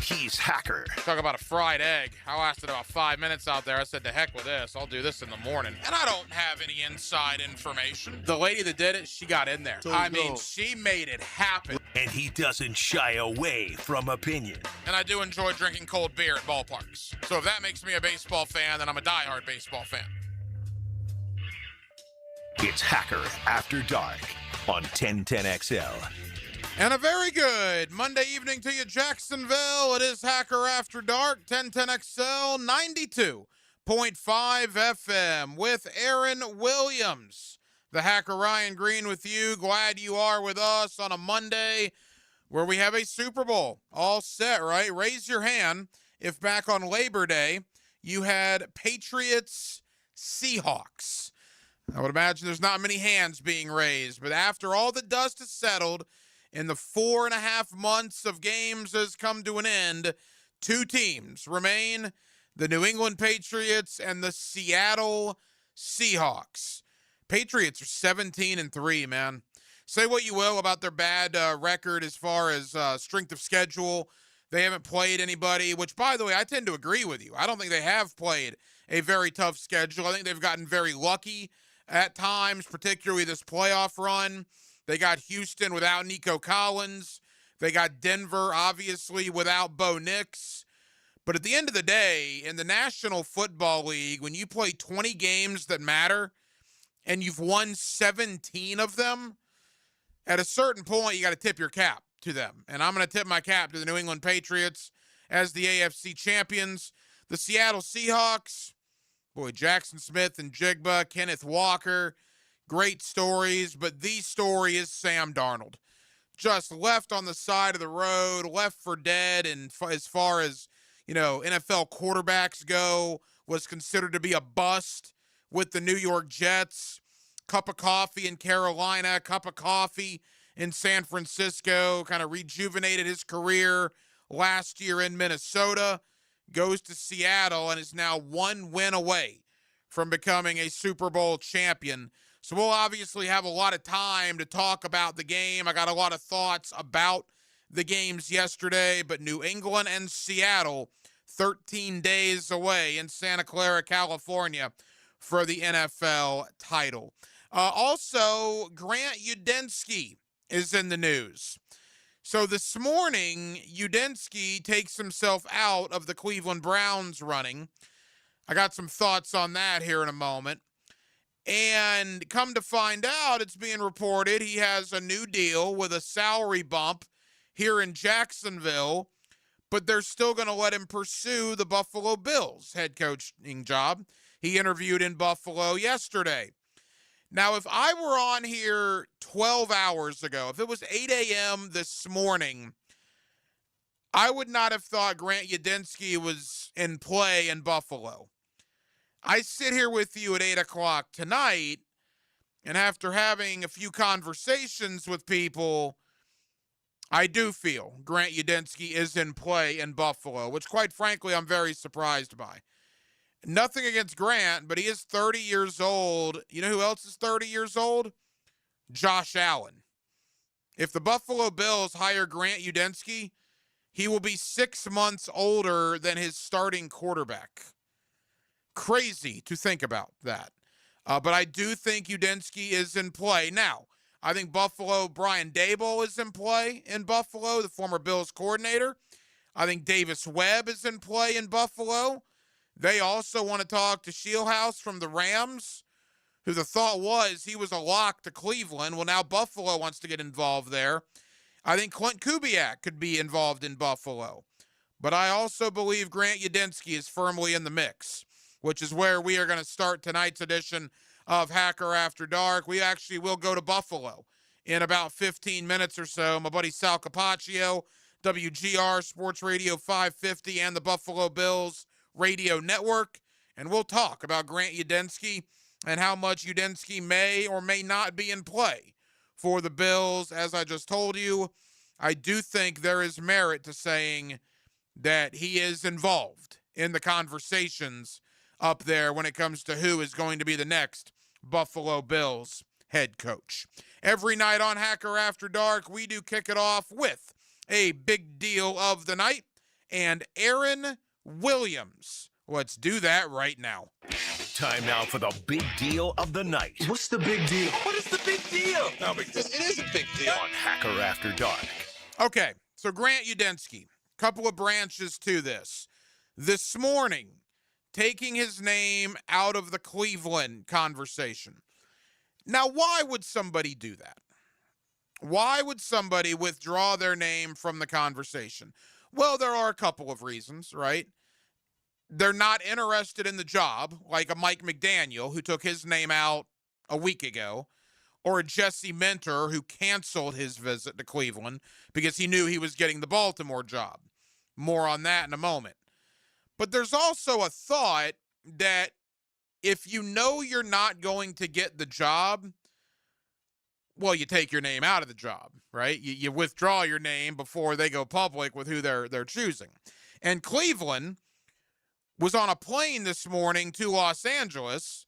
He's Hacker. Talk about a fried egg. I lasted about 5 minutes out there. I said, to heck with this. I'll do this in the morning. And I don't have any inside information. The lady that did it, she got in there. She made it happen. And he doesn't shy away from opinion. And I do enjoy drinking cold beer at ballparks. So if that makes me a baseball fan, then I'm a diehard baseball fan. It's Hacker After Dark on 1010XL. And a very good Monday evening to you, Jacksonville. It is Hacker After Dark, 1010XL, 92.5 FM with Aaron Williams. The Hacker Ryan Green with you. Glad you are with us on a Monday where we have a Super Bowl all set, right? Raise your hand if back on Labor Day you had Patriots Seahawks. I would imagine there's not many hands being raised, but after all the dust has settled and the 4.5 months of games has come to an end, two teams remain, the New England Patriots and the Seattle Seahawks. Patriots are 17-3, man. Say what you will about their bad record as far as strength of schedule. They haven't played anybody, which, by the way, I tend to agree with you. I don't think they have played a very tough schedule. I think they've gotten very lucky at times, particularly this playoff run. They got Houston without Nico Collins. They got Denver, obviously, without Bo Nix. But at the end of the day, in the National Football League, when you play 20 games that matter and you've won 17 of them, at a certain point, you got to tip your cap to them. And I'm going to tip my cap to the New England Patriots as the AFC champions. The Seattle Seahawks, boy, Jackson Smith and Jigba, Kenneth Walker, great stories, but the story is Sam Darnold. Just left on the side of the road, left for dead, and as far as, NFL quarterbacks go, was considered to be a bust with the New York Jets. Cup of coffee in Carolina, cup of coffee in San Francisco, kind of rejuvenated his career last year in Minnesota, goes to Seattle, and is now one win away from becoming a Super Bowl champion. So we'll obviously have a lot of time to talk about the game. I got a lot of thoughts about the games yesterday, but New England and Seattle, 13 days away in Santa Clara, California, for the NFL title. Also, Grant Udinski is in the news. So this morning, Udinski takes himself out of the Cleveland Browns running. I got some thoughts on that here in a moment. And come to find out, it's being reported he has a new deal with a salary bump here in Jacksonville, but they're still going to let him pursue the Buffalo Bills head coaching job. He interviewed in Buffalo yesterday. Now, if I were on here 12 hours ago, if it was 8 a.m. this morning, I would not have thought Grant Udinski was in play in Buffalo. I sit here with you at 8 o'clock tonight, and after having a few conversations with people, I do feel Grant Udinski is in play in Buffalo, which, quite frankly, I'm very surprised by. Nothing against Grant, but he is 30 years old. You know who else is 30 years old? Josh Allen. If the Buffalo Bills hire Grant Udinski, he will be 6 months older than his starting quarterback. Crazy to think about that. But I do think Udinski is in play. Now, I think Brian Daboll is in play in Buffalo, the former Bills coordinator. I think Davis Webb is in play in Buffalo. They also want to talk to Shieldhouse from the Rams, who the thought was he was a lock to Cleveland. Well, now Buffalo wants to get involved there. I think Clint Kubiak could be involved in Buffalo. But I also believe Grant Udinski is firmly in the mix, which is where we are going to start tonight's edition of Hacker After Dark. We actually will go to Buffalo in about 15 minutes or so. My buddy Sal Capaccio, WGR Sports Radio 550, and the Buffalo Bills Radio Network. And we'll talk about Grant Udinski and how much Udinski may or may not be in play for the Bills. As I just told you, I do think there is merit to saying that he is involved in the conversations up there when it comes to who is going to be the next Buffalo Bills head coach. Every night on Hacker After Dark, we do kick it off with a big deal of the night and Aaron Williams. Let's do that right now. Time now for the big deal of the night What's the big deal? What is the big deal? No big deal. It is a big deal. on Hacker After Dark. Okay, so Grant Udinski, couple of branches to this. This morning, taking his name out of the Cleveland conversation. Now, why would somebody do that? Why would somebody withdraw their name from the conversation? Well, there are a couple of reasons, right? They're not interested in the job, like a Mike McDaniel, who took his name out a week ago, or a Jesse Minter, who canceled his visit to Cleveland because he knew he was getting the Baltimore job. More on that in a moment. But there's also a thought that if you know you're not going to get the job, well, you take your name out of the job, right? You withdraw your name before they go public with who they're choosing. And Cleveland was on a plane this morning to Los Angeles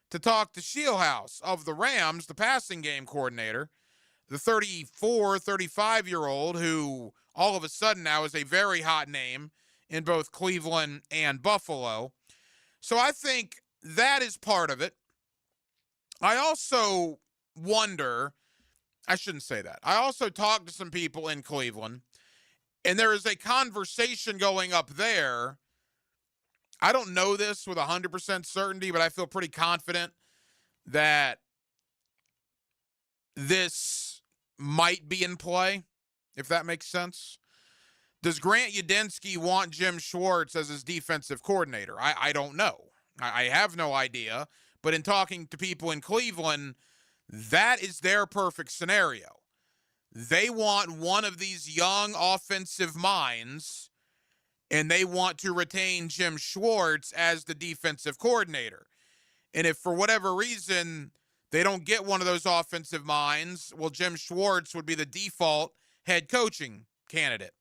to talk to Shieldhouse of the Rams, the passing game coordinator, the 34, 35-year-old who all of a sudden now is a very hot name in both Cleveland and Buffalo. So I think that is part of it. I also wonder, I shouldn't say that. I also talked to some people in Cleveland, and there is a conversation going up there. I don't know this with 100% certainty, but I feel pretty confident that this might be in play, if that makes sense. Does Grant Udinski want Jim Schwartz as his defensive coordinator? I don't know. I have no idea. But in talking to people in Cleveland, that is their perfect scenario. They want one of these young offensive minds, and they want to retain Jim Schwartz as the defensive coordinator. And if for whatever reason they don't get one of those offensive minds, well, Jim Schwartz would be the default head coaching candidate.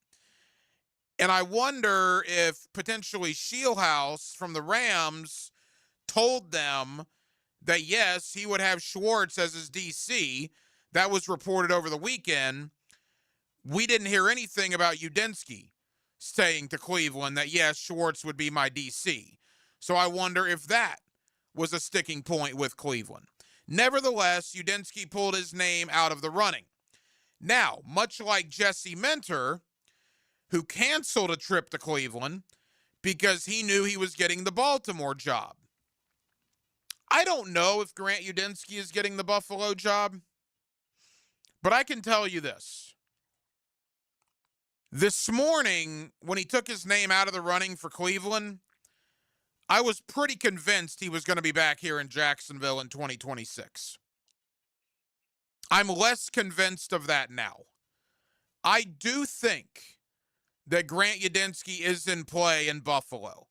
And I wonder if potentially Shieldhouse from the Rams told them that, yes, he would have Schwartz as his DC. That was reported over the weekend. We didn't hear anything about Udinski saying to Cleveland that, yes, Schwartz would be my DC. So I wonder if that was a sticking point with Cleveland. Nevertheless, Udinski pulled his name out of the running. Now, much like Jesse Minter, who canceled a trip to Cleveland because he knew he was getting the Baltimore job. I don't know if Grant Udinski is getting the Buffalo job, but I can tell you this. This morning, when he took his name out of the running for Cleveland, I was pretty convinced he was going to be back here in Jacksonville in 2026. I'm less convinced of that now. I do think that Grant Udinski is in play in Buffalo.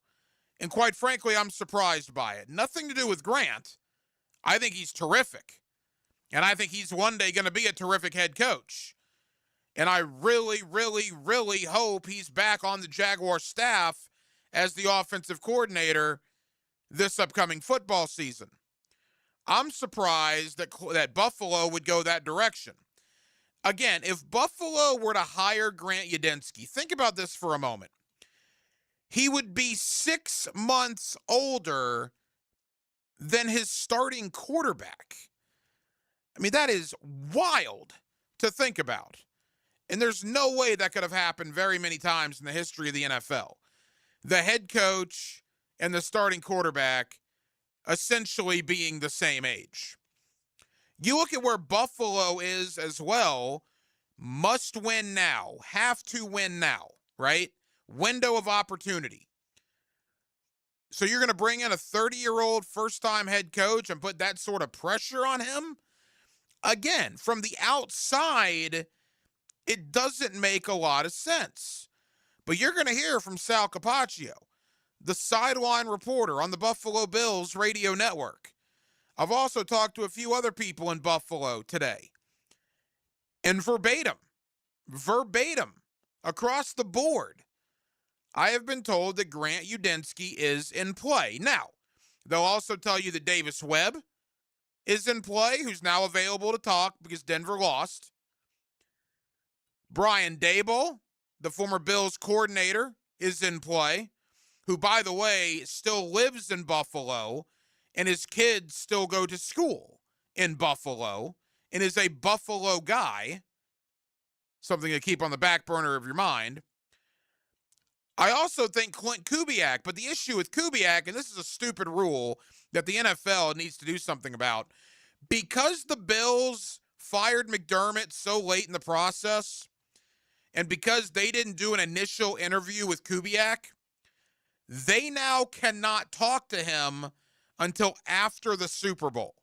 And quite frankly, I'm surprised by it. Nothing to do with Grant. I think he's terrific. And I think he's one day going to be a terrific head coach. And I really, really, really hope he's back on the Jaguar staff as the offensive coordinator this upcoming football season. I'm surprised that Buffalo would go that direction. Again, if Buffalo were to hire Grant Udinski, think about this for a moment. He would be 6 months older than his starting quarterback. I mean, that is wild to think about. And there's no way that could have happened very many times in the history of the NFL. The head coach and the starting quarterback essentially being the same age. You look at where Buffalo is as well, must win now, have to win now, right? Window of opportunity. So you're going to bring in a 30-year-old first-time head coach and put that sort of pressure on him? Again, from the outside, it doesn't make a lot of sense. But you're going to hear from Sal Capaccio, the sideline reporter on the Buffalo Bills radio network. I've also talked to a few other people in Buffalo today. And verbatim, across the board, I have been told that Grant Udinski is in play. Now, they'll also tell you that Davis Webb is in play, who's now available to talk because Denver lost. Brian Daboll, the former Bills coordinator, is in play, who, by the way, still lives in Buffalo, and his kids still go to school in Buffalo, and is a Buffalo guy, something to keep on the back burner of your mind. I also think Clint Kubiak, but the issue with Kubiak, and this is a stupid rule that the NFL needs to do something about, because the Bills fired McDermott so late in the process, and because they didn't do an initial interview with Kubiak, they now cannot talk to him until after the Super Bowl.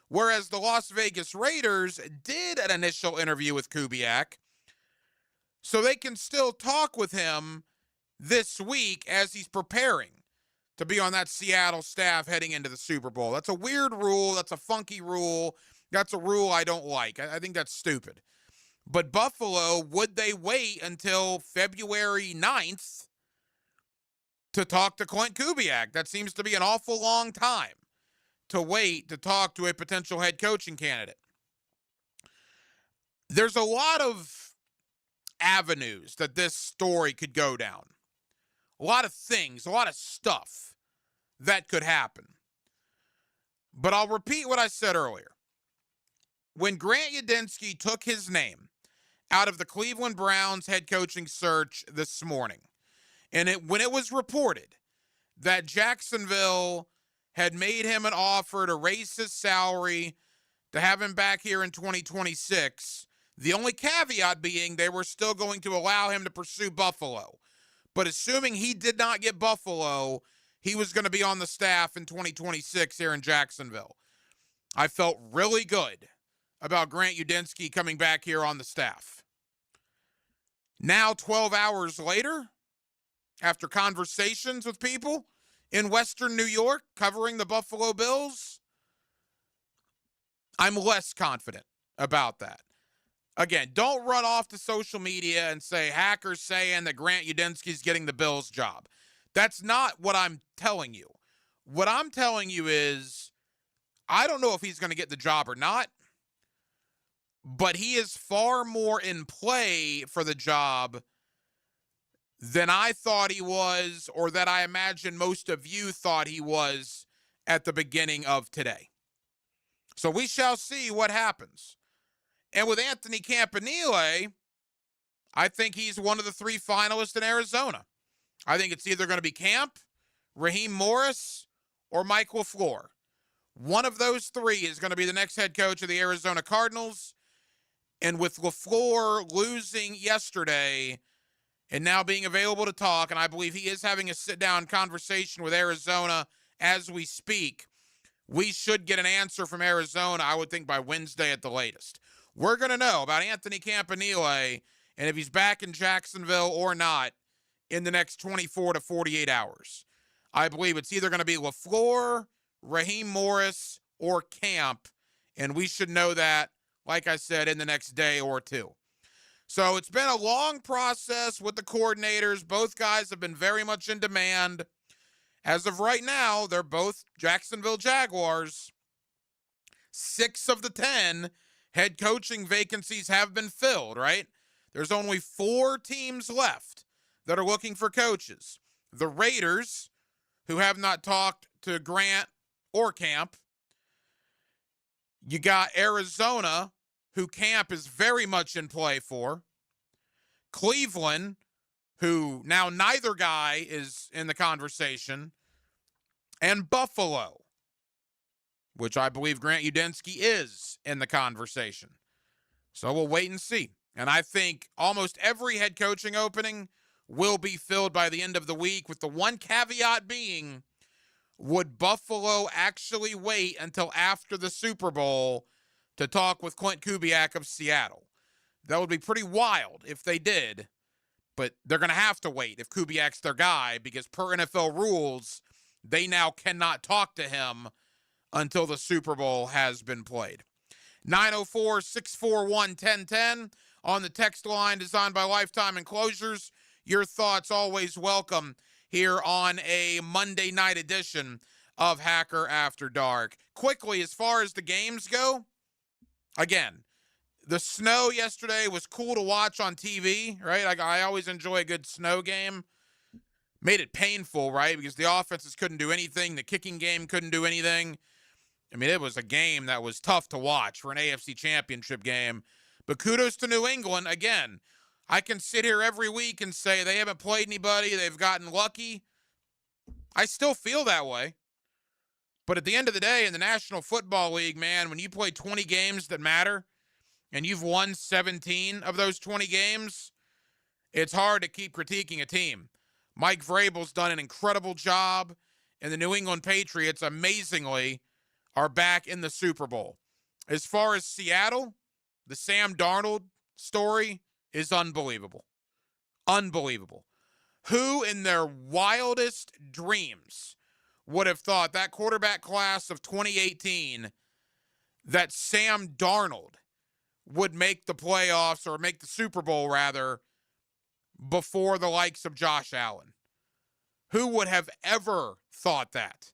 Whereas the Las Vegas Raiders did an initial interview with Kubiak, so they can still talk with him this week as he's preparing to be on that Seattle staff heading into the Super Bowl. That's a weird rule. That's a funky rule. That's a rule I don't like. I think that's stupid. But Buffalo, would they wait until February 9th to talk to Clint Kubiak? That seems to be an awful long time to wait to talk to a potential head coaching candidate. There's a lot of avenues that this story could go down. A lot of things, a lot of stuff that could happen. But I'll repeat what I said earlier. When Grant Udinski took his name out of the Cleveland Browns head coaching search this morning, and when it was reported that Jacksonville had made him an offer to raise his salary to have him back here in 2026, the only caveat being they were still going to allow him to pursue Buffalo. But assuming he did not get Buffalo, he was going to be on the staff in 2026 here in Jacksonville. I felt really good about Grant Udinski coming back here on the staff. Now, 12 hours later, after conversations with people in Western New York covering the Buffalo Bills, I'm less confident about that. Again, don't run off to social media and say hackers saying that Grant Udinski's getting the Bills job. That's not what I'm telling you. What I'm telling you is I don't know if he's going to get the job or not, but he is far more in play for the job than I thought he was, or that I imagine most of you thought he was at the beginning of today. So we shall see what happens. And with Anthony Campanile, I think he's one of the three finalists in Arizona. I think it's either going to be Camp, Raheem Morris, or Mike LaFleur. One of those three is going to be the next head coach of the Arizona Cardinals. And with LaFleur losing yesterday and now being available to talk, and I believe he is having a sit-down conversation with Arizona as we speak, we should get an answer from Arizona, I would think, by Wednesday at the latest. We're going to know about Anthony Campanile and if he's back in Jacksonville or not in the next 24 to 48 hours. I believe it's either going to be LaFleur, Raheem Morris, or Camp, and we should know that, like I said, in the next day or two. So it's been a long process with the coordinators. Both guys have been very much in demand. As of right now, they're both Jacksonville Jaguars. 6 of the 10 head coaching vacancies have been filled, right? There's only 4 teams left that are looking for coaches. The Raiders, who have not talked to Grant or Camp. You got Arizona, who Camp is very much in play for. Cleveland, who now neither guy is in the conversation. And Buffalo, which I believe Grant Udinski is in the conversation. So we'll wait and see. And I think almost every head coaching opening will be filled by the end of the week, with the one caveat being, would Buffalo actually wait until after the Super Bowl to talk with Clint Kubiak of Seattle? That would be pretty wild if they did, but they're going to have to wait if Kubiak's their guy, because per NFL rules, they now cannot talk to him until the Super Bowl has been played. 904-641-1010 on the text line designed by Lifetime Enclosures. Your thoughts always welcome here on a Monday night edition of Hacker After Dark. Quickly, as far as the games go, again, the snow yesterday was cool to watch on TV, right? I always enjoy a good snow game. made it painful, right? Because the offenses couldn't do anything. The kicking game couldn't do anything. I mean, it was a game that was tough to watch for an AFC championship game. But kudos to New England. Again, I can sit here every week and say they haven't played anybody. They've gotten lucky. I still feel that way. But at the end of the day, in the National Football League, man, when you play 20 games that matter and you've won 17 of those 20 games, it's hard to keep critiquing a team. Mike Vrabel's done an incredible job, and the New England Patriots, amazingly, are back in the Super Bowl. As far as Seattle, the Sam Darnold story is unbelievable. Unbelievable. Who in their wildest dreams would have thought that quarterback class of 2018, that Sam Darnold would make the playoffs or make the Super Bowl, rather, before the likes of Josh Allen? Who would have ever thought that?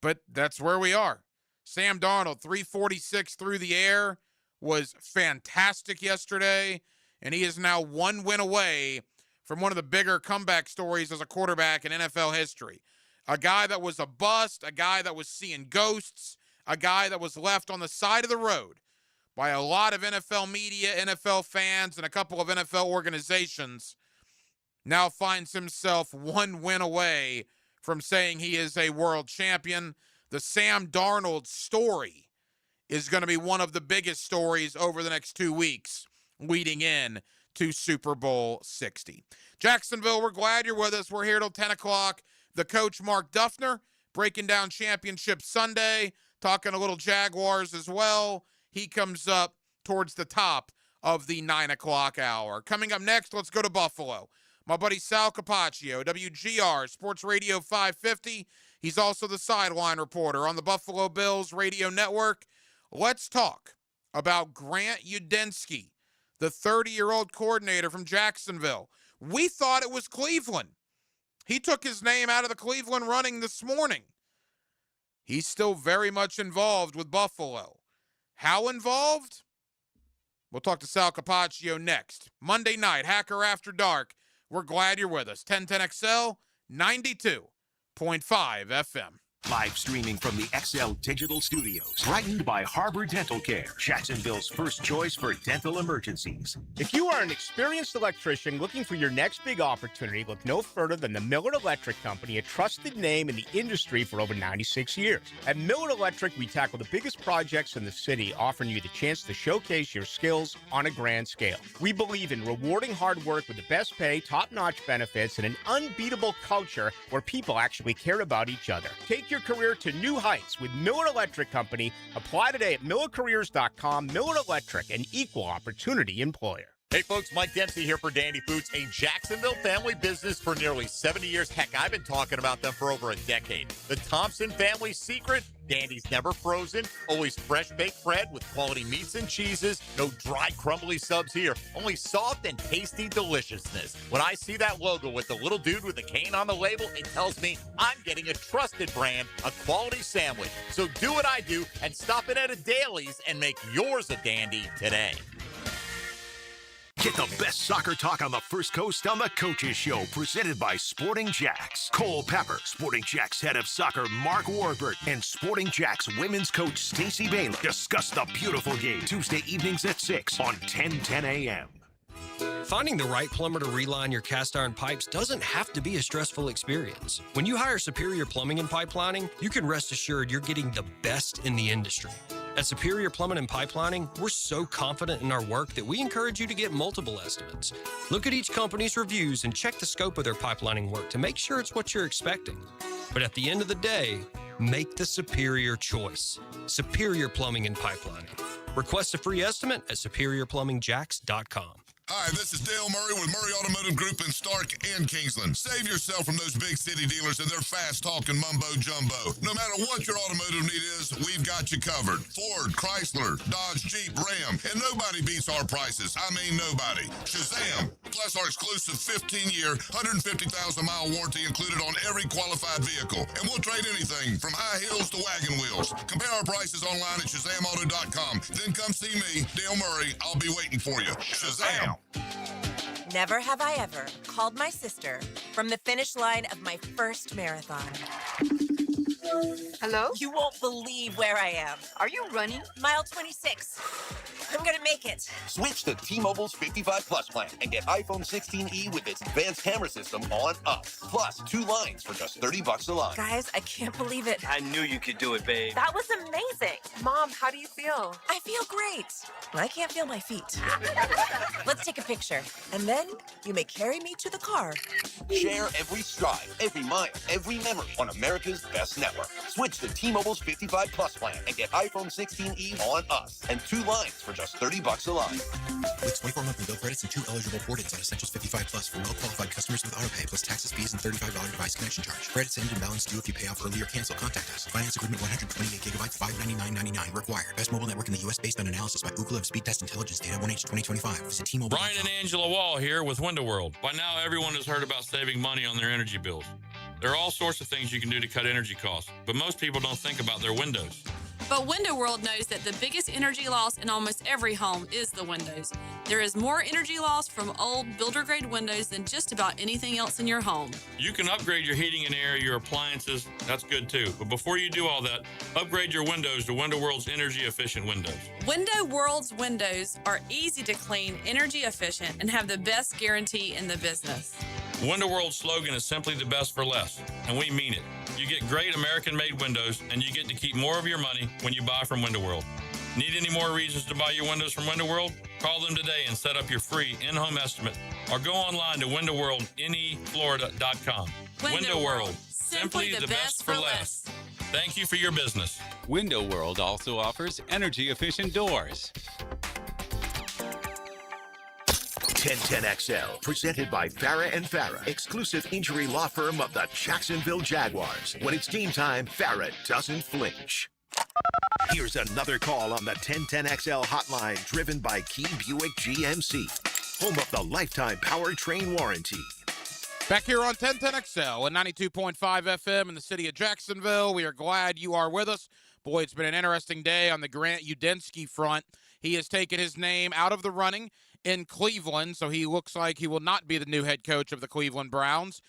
But that's where we are. Sam Darnold, 346 through the air, was fantastic yesterday, and he is now one win away from one of the bigger comeback stories as a quarterback in NFL history. A guy that was a bust, a guy that was seeing ghosts, a guy that was left on the side of the road by a lot of NFL media, NFL fans, and a couple of NFL organizations, now finds himself one win away from saying he is a world champion. The Sam Darnold story is going to be one of the biggest stories over the next 2 weeks leading in to Super Bowl 60. Jacksonville, we're glad you're with us. We're here till 10 o'clock. The coach, Mark Duffner, breaking down Championship Sunday, talking a little Jaguars as well. He comes up towards the top of the 9 o'clock hour. Coming up next, let's go to Buffalo. My buddy Sal Capaccio, WGR Sports Radio 550. He's also the sideline reporter on the Buffalo Bills Radio Network. Let's talk about Grant Udinski, the 30-year-old coordinator from Jacksonville. We thought it was Cleveland. He took his name out of the Cleveland running this morning. He's still very much involved with Buffalo. How involved? We'll talk to Sal Capaccio next. Monday night, Hacker After Dark. We're glad you're with us. 1010XL, 92.5 FM. Live streaming from the XL Digital Studios. Brightened by Harbor Dental Care, Jacksonville's first choice for dental emergencies. If you are an experienced electrician looking for your next big opportunity, look no further than the Millard Electric Company, a trusted name in the industry for over 96 years. At Millard Electric, we tackle the biggest projects in the city, offering you the chance to showcase your skills on a grand scale. We believe in rewarding hard work with the best pay, top-notch benefits, and an unbeatable culture where people actually care about each other. Take your career to new heights with Millard Electric Company. Apply today at millercareers.com. Millard Electric, an equal opportunity employer. Hey folks, Mike Dempsey here for Dandy Foods, a Jacksonville family business for nearly 70 years. Heck, I've been talking about them for over a decade. The Thompson family secret: Dandy's never frozen, always fresh baked bread with quality meats and cheeses, no dry crumbly subs here, only soft and tasty deliciousness. When I see that logo with the little dude with the cane on the label, it tells me I'm getting a trusted brand, a quality sandwich. So do what I do and stop in at a Daly's and make yours a Dandy today. Get the best soccer talk on the First Coast on the Coaches Show, presented by Sporting Jacks. Cole Pepper, Sporting Jacks head of soccer Mark Warburton, and Sporting Jacks women's coach Stacey Baylor discuss the beautiful game Tuesday evenings at 6 on 1010 a.m. Finding the right plumber to reline your cast iron pipes doesn't have to be a stressful experience. When you hire Superior Plumbing and Pipelining, you can rest assured you're getting the best in the industry. At Superior Plumbing and Pipelining, we're so confident in our work that we encourage you to get multiple estimates. Look at each company's reviews and check the scope of their pipelining work to make sure it's what you're expecting. But at the end of the day, make the superior choice. Superior Plumbing and Pipelining. Request a free estimate at superiorplumbingjacks.com. Hi, this is Dale Murray with Murray Automotive Group in Stark and Kingsland. Save yourself from those big city dealers and their fast-talking mumbo-jumbo. No matter what your automotive need is, we've got you covered. Ford, Chrysler, Dodge, Jeep, Ram, and nobody beats our prices. I mean nobody. Shazam! Plus our exclusive 15-year, 150,000-mile warranty included on every qualified vehicle. And we'll trade anything from high heels to wagon wheels. Compare our prices online at ShazamAuto.com. Then come see me, Dale Murray. I'll be waiting for you. Shazam! Never have I ever called my sister from the finish line of my first marathon. Hello? You won't believe where I am. Are you running? Mile 26. I'm gonna make it. Switch to T-Mobile's 55 Plus plan and get iPhone 16e with its advanced camera system on us. Plus 2 lines for just $30 a line. Guys, I can't believe it. I knew you could do it, babe. That was amazing. Mom, how do you feel? I feel great, but I can't feel my feet. Let's take a picture, and then you may carry me to the car. Share every stride, every mile, every memory on America's best network. Switch to T-Mobile's 55 Plus plan and get iPhone 16e on us and 2 lines for just $30 a line. With 24 monthly bill credits and 2 eligible port-ins on Essentials 55 Plus for well-qualified customers with autopay plus taxes, fees, and $35 device connection charge. Credits end and balance due if you pay off early or cancel. Contact us. Finance agreement 128 gigabytes, $599.99 required. Best mobile network in the U.S. based on analysis by Ookla of Speed Test Intelligence data 1H 2025. Visit T-Mobile. Brian and Angela Wall here with Window World. By now, everyone has heard about saving money on their energy bills. There are all sorts of things you can do to cut energy costs, but most people don't think about their windows. But Window World knows that the biggest energy loss in almost every home is the windows. There is more energy loss from old builder-grade windows than just about anything else in your home. You can upgrade your heating and air, your appliances. That's good too. But before you do all that, upgrade your windows to Window World's energy-efficient windows. Window World's windows are easy to clean, energy efficient, and have the best guarantee in the business. Window World's slogan is simply the best for less, and we mean it. You get great American-made windows, and you get to keep more of your money when you buy from Window World. Need any more reasons to buy your windows from Window World? Call them today and set up your free in-home estimate, or go online to windowworldneflorida.com. Window World, simply the best for less. Thank you for your business. Window World also offers energy-efficient doors. 1010XL, presented by Farah and Farah, exclusive injury law firm of the Jacksonville Jaguars. When it's game time, Farah doesn't flinch. Here's another call on the 1010XL hotline, driven by Key Buick GMC, home of the lifetime powertrain warranty. Back here on 1010XL and 92.5 FM in the city of Jacksonville. We are glad you are with us. Boy, it's been an interesting day on the Grant Udinski front. He has taken his name out of the running in Cleveland, so he looks like he will not be the new head coach of the Cleveland Browns.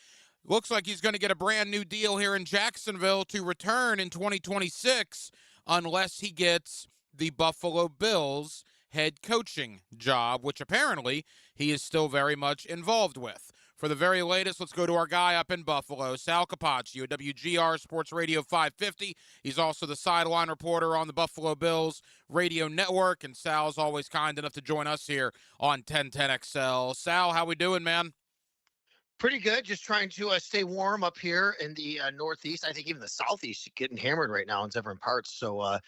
Looks like he's going to get a brand new deal here in Jacksonville to return in 2026 unless he gets the Buffalo Bills head coaching job, which apparently he is still very much involved with. For the very latest, let's go to our guy up in Buffalo, Sal Capaccio, WGR Sports Radio 550. He's also the sideline reporter on the Buffalo Bills radio network, and Sal's always kind enough to join us here on 1010XL. Sal, how we doing, man? Pretty good. Just trying to stay warm up here in the Northeast. I think even the Southeast is getting hammered right now in different parts. So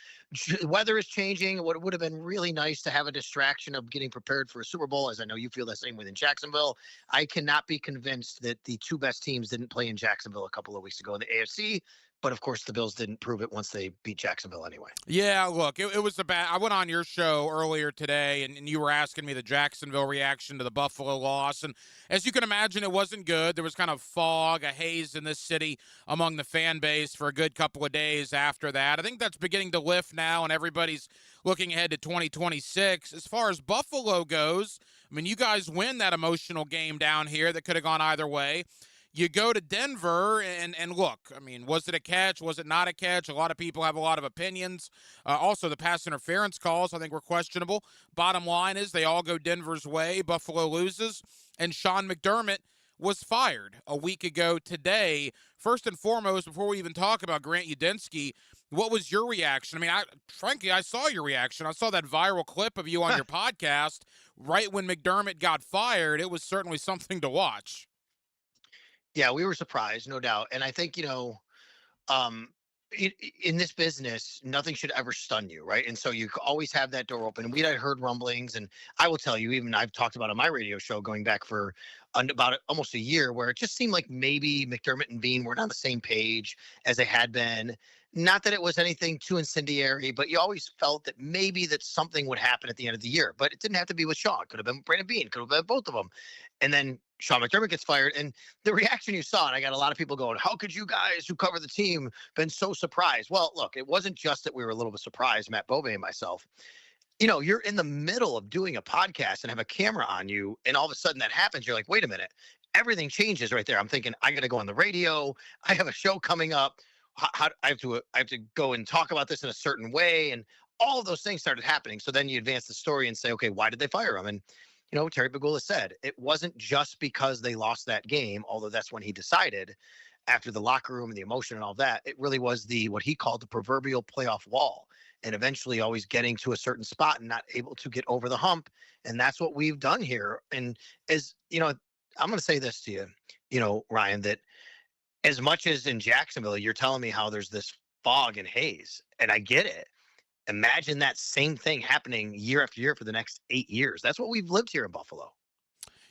weather is changing. What would have been really nice to have a distraction of getting prepared for a Super Bowl, as I know you feel the same within Jacksonville. I cannot be convinced that the two best teams didn't play in Jacksonville a couple of weeks ago in the AFC. But, of course, the Bills didn't prove it once they beat Jacksonville anyway. Yeah, look, it was a bad – I went on your show earlier today, and you were asking me the Jacksonville reaction to the Buffalo loss. And as you can imagine, it wasn't good. There was kind of fog, a haze in this city among the fan base for a good couple of days after that. I think that's beginning to lift now, and everybody's looking ahead to 2026. As far as Buffalo goes, I mean, you guys win that emotional game down here that could have gone either way. You go to Denver, and look, I mean, was it a catch? Was it not a catch? A lot of people have a lot of opinions. Also, the pass interference calls, I think, were questionable. Bottom line is they all go Denver's way. Buffalo loses, and Sean McDermott was fired a week ago today. First and foremost, before we even talk about Grant Udinski, what was your reaction? I mean, frankly, I saw your reaction. I saw that viral clip of you on your podcast right when McDermott got fired. It was certainly something to watch. Yeah, we were surprised, no doubt. And I think, in this business, nothing should ever stun you, right? And so you always have that door open. And we had heard rumblings, and I will tell you, even I've talked about on my radio show going back for about almost a year, where it just seemed like maybe McDermott and Beane weren't on the same page as they had been. Not that it was anything too incendiary, but you always felt that maybe that something would happen at the end of the year. But it didn't have to be with Sean. It could have been Brandon Beane. Could have been both of them. And then Sean McDermott gets fired. And the reaction you saw, and I got a lot of people going, how could you guys who cover the team been so surprised? Well, look, it wasn't just that we were a little bit surprised, Matt Bove and myself. you're in the middle of doing a podcast and have a camera on you, and all of a sudden that happens. You're like, wait a minute, everything changes right there. I'm thinking, I got to go on the radio. I have a show coming up. How I have to go and talk about this in a certain way, and all of those things started happening. So then you advance the story and say, okay, why did they fire him? And Terry Pegula said it wasn't just because they lost that game, although that's when he decided after the locker room and the emotion and all that. It really was what he called the proverbial playoff wall, and eventually always getting to a certain spot and not able to get over the hump. And that's what we've done here. And I'm going to say this to you, Ryan, that as much as in Jacksonville, you're telling me how there's this fog and haze, and I get it. Imagine that same thing happening year after year for the next 8 years. That's what we've lived here in Buffalo.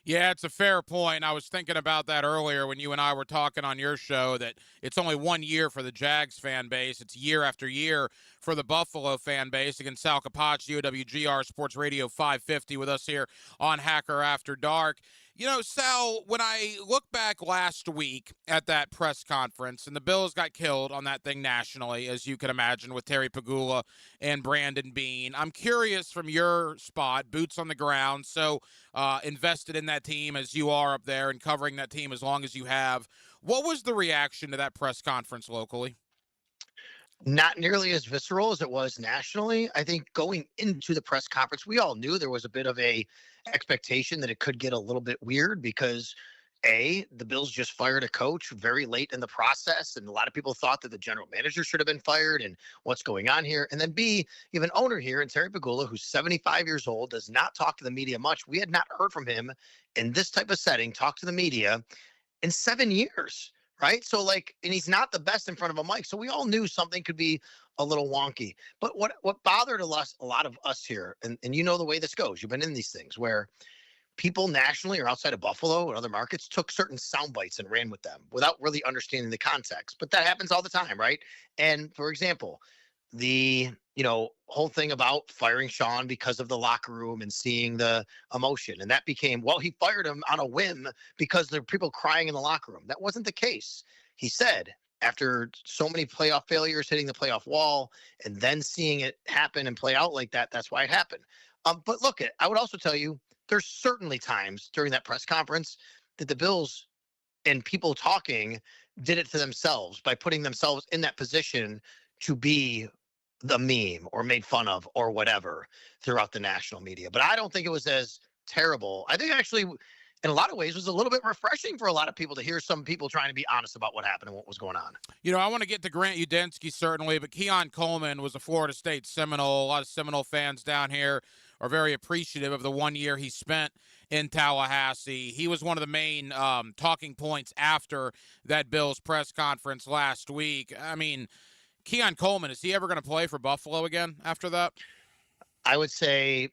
Yeah, it's a fair point. I was thinking about that earlier when you and I were talking on your show, that it's only 1 year for the Jags fan base. It's year after year for the Buffalo fan base. Again, Sal Capaccio, WGR Sports Radio 550 with us here on Hacker After Dark. Sal, when I look back last week at that press conference, and the Bills got killed on that thing nationally, as you can imagine, with Terry Pegula and Brandon Beane. I'm curious from your spot, boots on the ground, so invested in that team as you are up there and covering that team as long as you have. What was the reaction to that press conference locally? Not nearly as visceral as it was nationally. I think going into the press conference, we all knew there was a bit of a expectation that it could get a little bit weird because the Bills just fired a coach very late in the process, and a lot of people thought that the general manager should have been fired, and what's going on here. And then B, you have an owner here in Terry Pegula who's 75 years old, does not talk to the media much. We had not heard from him in this type of setting, talk to the media in 7 years. Right. So and he's not the best in front of a mic. So we all knew something could be a little wonky. But what bothered a lot of us here, and the way this goes, you've been in these things where people nationally or outside of Buffalo and other markets took certain sound bites and ran with them without really understanding the context. But that happens all the time. Right. And for example, the whole thing about firing Sean because of the locker room and seeing the emotion, and that became, well, he fired him on a whim because there are people crying in the locker room. That wasn't the case. He said after so many playoff failures, hitting the playoff wall, and then seeing it happen and play out like that, that's why it happened. But look, I would also tell you there's certainly times during that press conference that the Bills and people talking did it to themselves by putting themselves in that position to be the meme or made fun of or whatever throughout the national media. But I don't think it was as terrible. I think actually, in a lot of ways, it was a little bit refreshing for a lot of people to hear some people trying to be honest about what happened and what was going on. I want to get to Grant Udinski, certainly, but Keon Coleman was a Florida State Seminole. A lot of Seminole fans down here are very appreciative of the 1 year he spent in Tallahassee. He was one of the main talking points after that Bills press conference last week. I mean, Keon Coleman, is he ever going to play for Buffalo again after that? I would say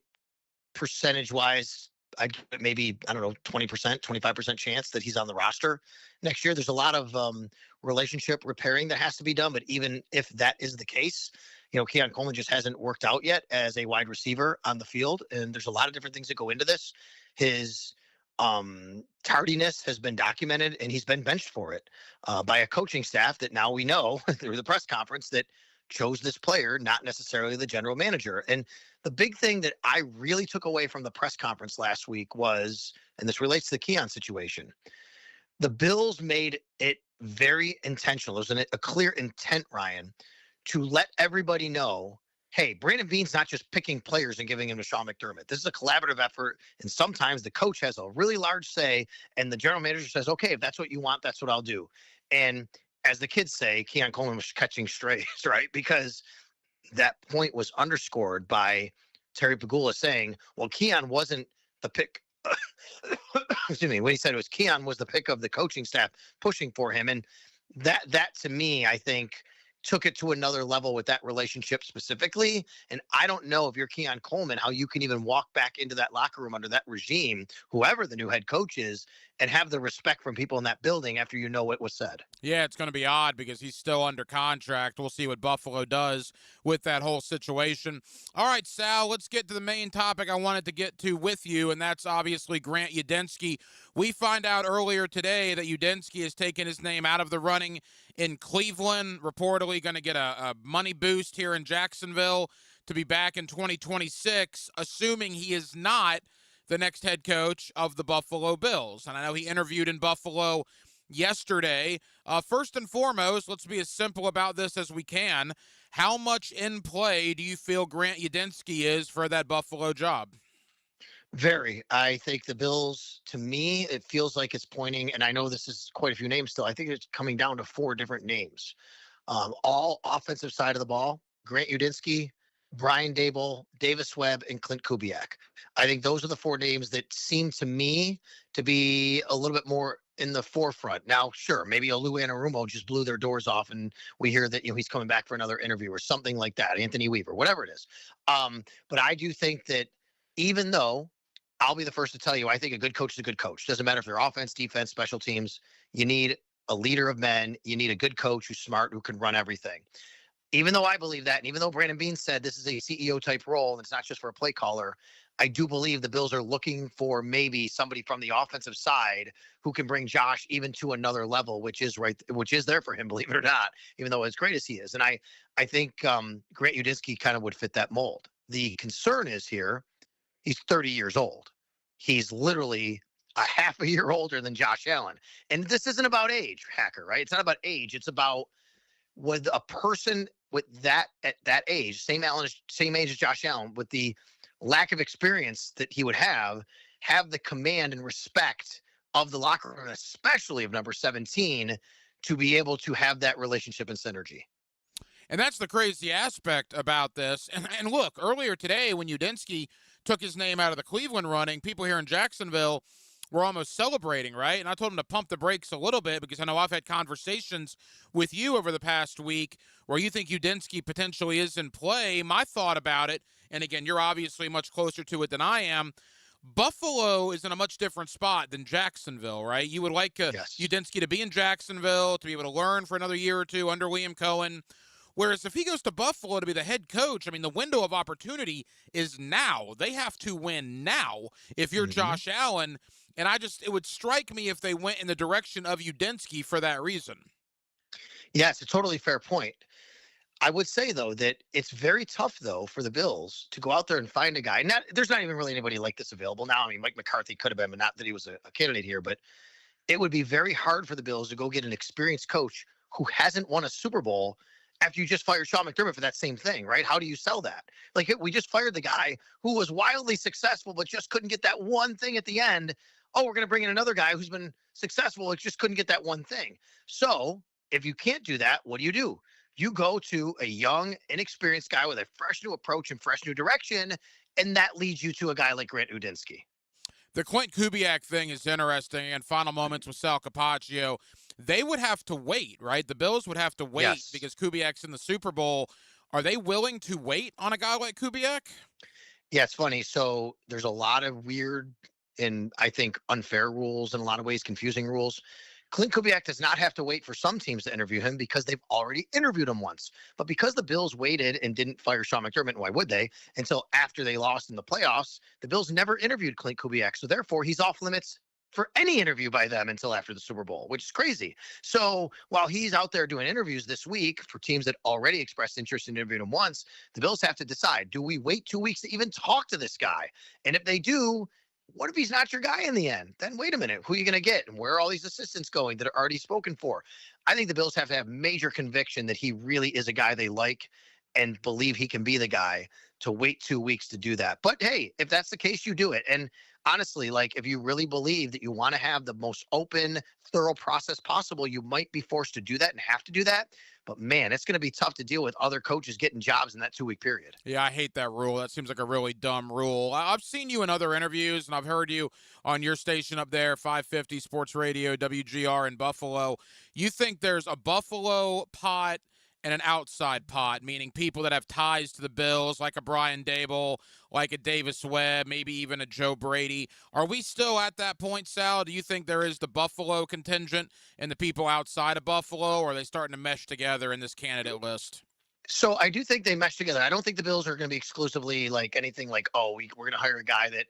percentage-wise, I'd give it maybe, 20%, 25% chance that he's on the roster next year. There's a lot of relationship repairing that has to be done, but even if that is the case, Keon Coleman just hasn't worked out yet as a wide receiver on the field, and there's a lot of different things that go into this. His tardiness has been documented, and he's been benched for it by a coaching staff that now we know through the press conference that chose this player, not necessarily the general manager. And the big thing that I really took away from the press conference last week was, and this relates to the Keon situation, the Bills made it very intentional. There was a clear intent, Ryan, to let everybody know, hey, Brandon Beane's not just picking players and giving him to Sean McDermott. This is a collaborative effort, and sometimes the coach has a really large say, and the general manager says, okay, if that's what you want, that's what I'll do. And as the kids say, Keon Coleman was catching strays, right? Because that point was underscored by Terry Pegula saying, well, Keon wasn't the pick. Excuse me. When he said it was Keon was the pick of the coaching staff pushing for him. And that to me, I think, took it to another level with that relationship specifically. And I don't know if you're Keon Coleman, how you can even walk back into that locker room under that regime, whoever the new head coach is, and have the respect from people in that building after you know what was said. Yeah, it's going to be odd because he's still under contract. We'll see what Buffalo does with that whole situation. All right, Sal, let's get to the main topic I wanted to get to with you, and that's obviously Grant Udinski. We find out earlier today that Udinski has taken his name out of the running in Cleveland, reportedly going to get a money boost here in Jacksonville. to be back in 2026, assuming he is not the next head coach of the Buffalo Bills. And I know he interviewed in Buffalo yesterday. First and foremost, let's be as simple about this as we can. How much in play do you feel Grant Udinski is for that Buffalo job? Very. I think the Bills, to me, it feels like it's pointing, and I know this is quite a few names still. I think it's coming down to 4 different names. All offensive side of the ball: Grant Udinski, Brian Dable, Davis Webb, and Clint Kubiak. I think those are the 4 names that seem to me to be a little bit more in the forefront. Now, sure, maybe Olu Anarumo just blew their doors off, and we hear that he's coming back for another interview or something like that. Anthony Weaver, whatever it is. But I do think that even though I'll be the first to tell you, I think a good coach is a good coach. Doesn't matter if they're offense, defense, special teams. You need a leader of men. You need a good coach who's smart, who can run everything. Even though I believe that, and even though Brandon Beane said this is a CEO type role and it's not just for a play caller, I do believe the Bills are looking for maybe somebody from the offensive side who can bring Josh even to another level, which is there for him, believe it or not, even though as great as he is. And I think Grant Udinski kind of would fit that mold. The concern is here, he's 30 years old. He's literally a half a year older than Josh Allen. And this isn't about age, Hacker, right? It's not about age. It's about with a person with that at that age, same age as Josh Allen, with the lack of experience that he would have the command and respect of the locker room, especially of number 17, to be able to have that relationship and synergy. And that's the crazy aspect about this. And look, earlier today when Udinski took his name out of the Cleveland running, people here in Jacksonville were almost celebrating, right? And I told him to pump the brakes a little bit because I know I've had conversations with you over the past week where you think Udinski potentially is in play. My thought about it, and again, you're obviously much closer to it than I am, Buffalo is in a much different spot than Jacksonville, right? You would like Udinski to be in Jacksonville, to be able to learn for another year or two under Liam Cohen. Whereas if he goes to Buffalo to be the head coach, I mean, the window of opportunity is now. They have to win now if you're Josh Allen. And it would strike me if they went in the direction of Udinski for that reason. Yeah, it's a totally fair point. I would say, though, that it's very tough, though, for the Bills to go out there and find a guy. There's not even really anybody like this available now. I mean, Mike McCarthy could have been, but not that he was a candidate here. But it would be very hard for the Bills to go get an experienced coach who hasn't won a Super Bowl after you just fired Sean McDermott for that same thing, right? How do you sell that? Like, we just fired the guy who was wildly successful but just couldn't get that one thing at the end. Oh, we're going to bring in another guy who's been successful, but just couldn't get that one thing. So if you can't do that, what do? You go to a young, inexperienced guy with a fresh new approach and fresh new direction, and that leads you to a guy like Grant Udinski. The Clint Kubiak thing is interesting, and final moments with Sal Capaccio. They would have to wait, right? The Bills would have to wait because Kubiak's in the Super Bowl. Are they willing to wait on a guy like Kubiak? Yeah, it's funny. So there's a lot of weird and I think unfair rules, in a lot of ways confusing rules. Clint Kubiak does not have to wait for some teams to interview him because they've already interviewed him once. But because the Bills waited and didn't fire Sean McDermott, why would they, until after they lost in the playoffs, the Bills never interviewed Clint Kubiak. So therefore, he's off limits for any interview by them until after the Super Bowl, which is crazy. So while he's out there doing interviews this week for teams that already expressed interest in interviewing him once, the Bills have to decide, do we wait 2 weeks to even talk to this guy? And if they do, what if he's not your guy in the end? Then wait a minute, who are you going to get? And where are all these assistants going that are already spoken for? I think the Bills have to have major conviction that he really is a guy they like and believe he can be the guy to wait 2 weeks to do that. But hey, if that's the case, you do it. And honestly, like if you really believe that you want to have the most open, thorough process possible, you might be forced to do that and have to do that. But man, it's going to be tough to deal with other coaches getting jobs in that 2 week period. Yeah, I hate that rule. That seems like a really dumb rule. I've seen you in other interviews, and I've heard you on your station up there, 550 Sports Radio, WGR in Buffalo. You think there's a Buffalo pot and an outside pot, meaning people that have ties to the Bills, like a Brian Dable, like a Davis Webb, maybe even a Joe Brady. Are we still at that point, Sal? Do you think there is the Buffalo contingent and the people outside of Buffalo, or are they starting to mesh together in this candidate list? So I do think they mesh together. I don't think the Bills are going to be exclusively like anything like, oh, we're going to hire a guy that,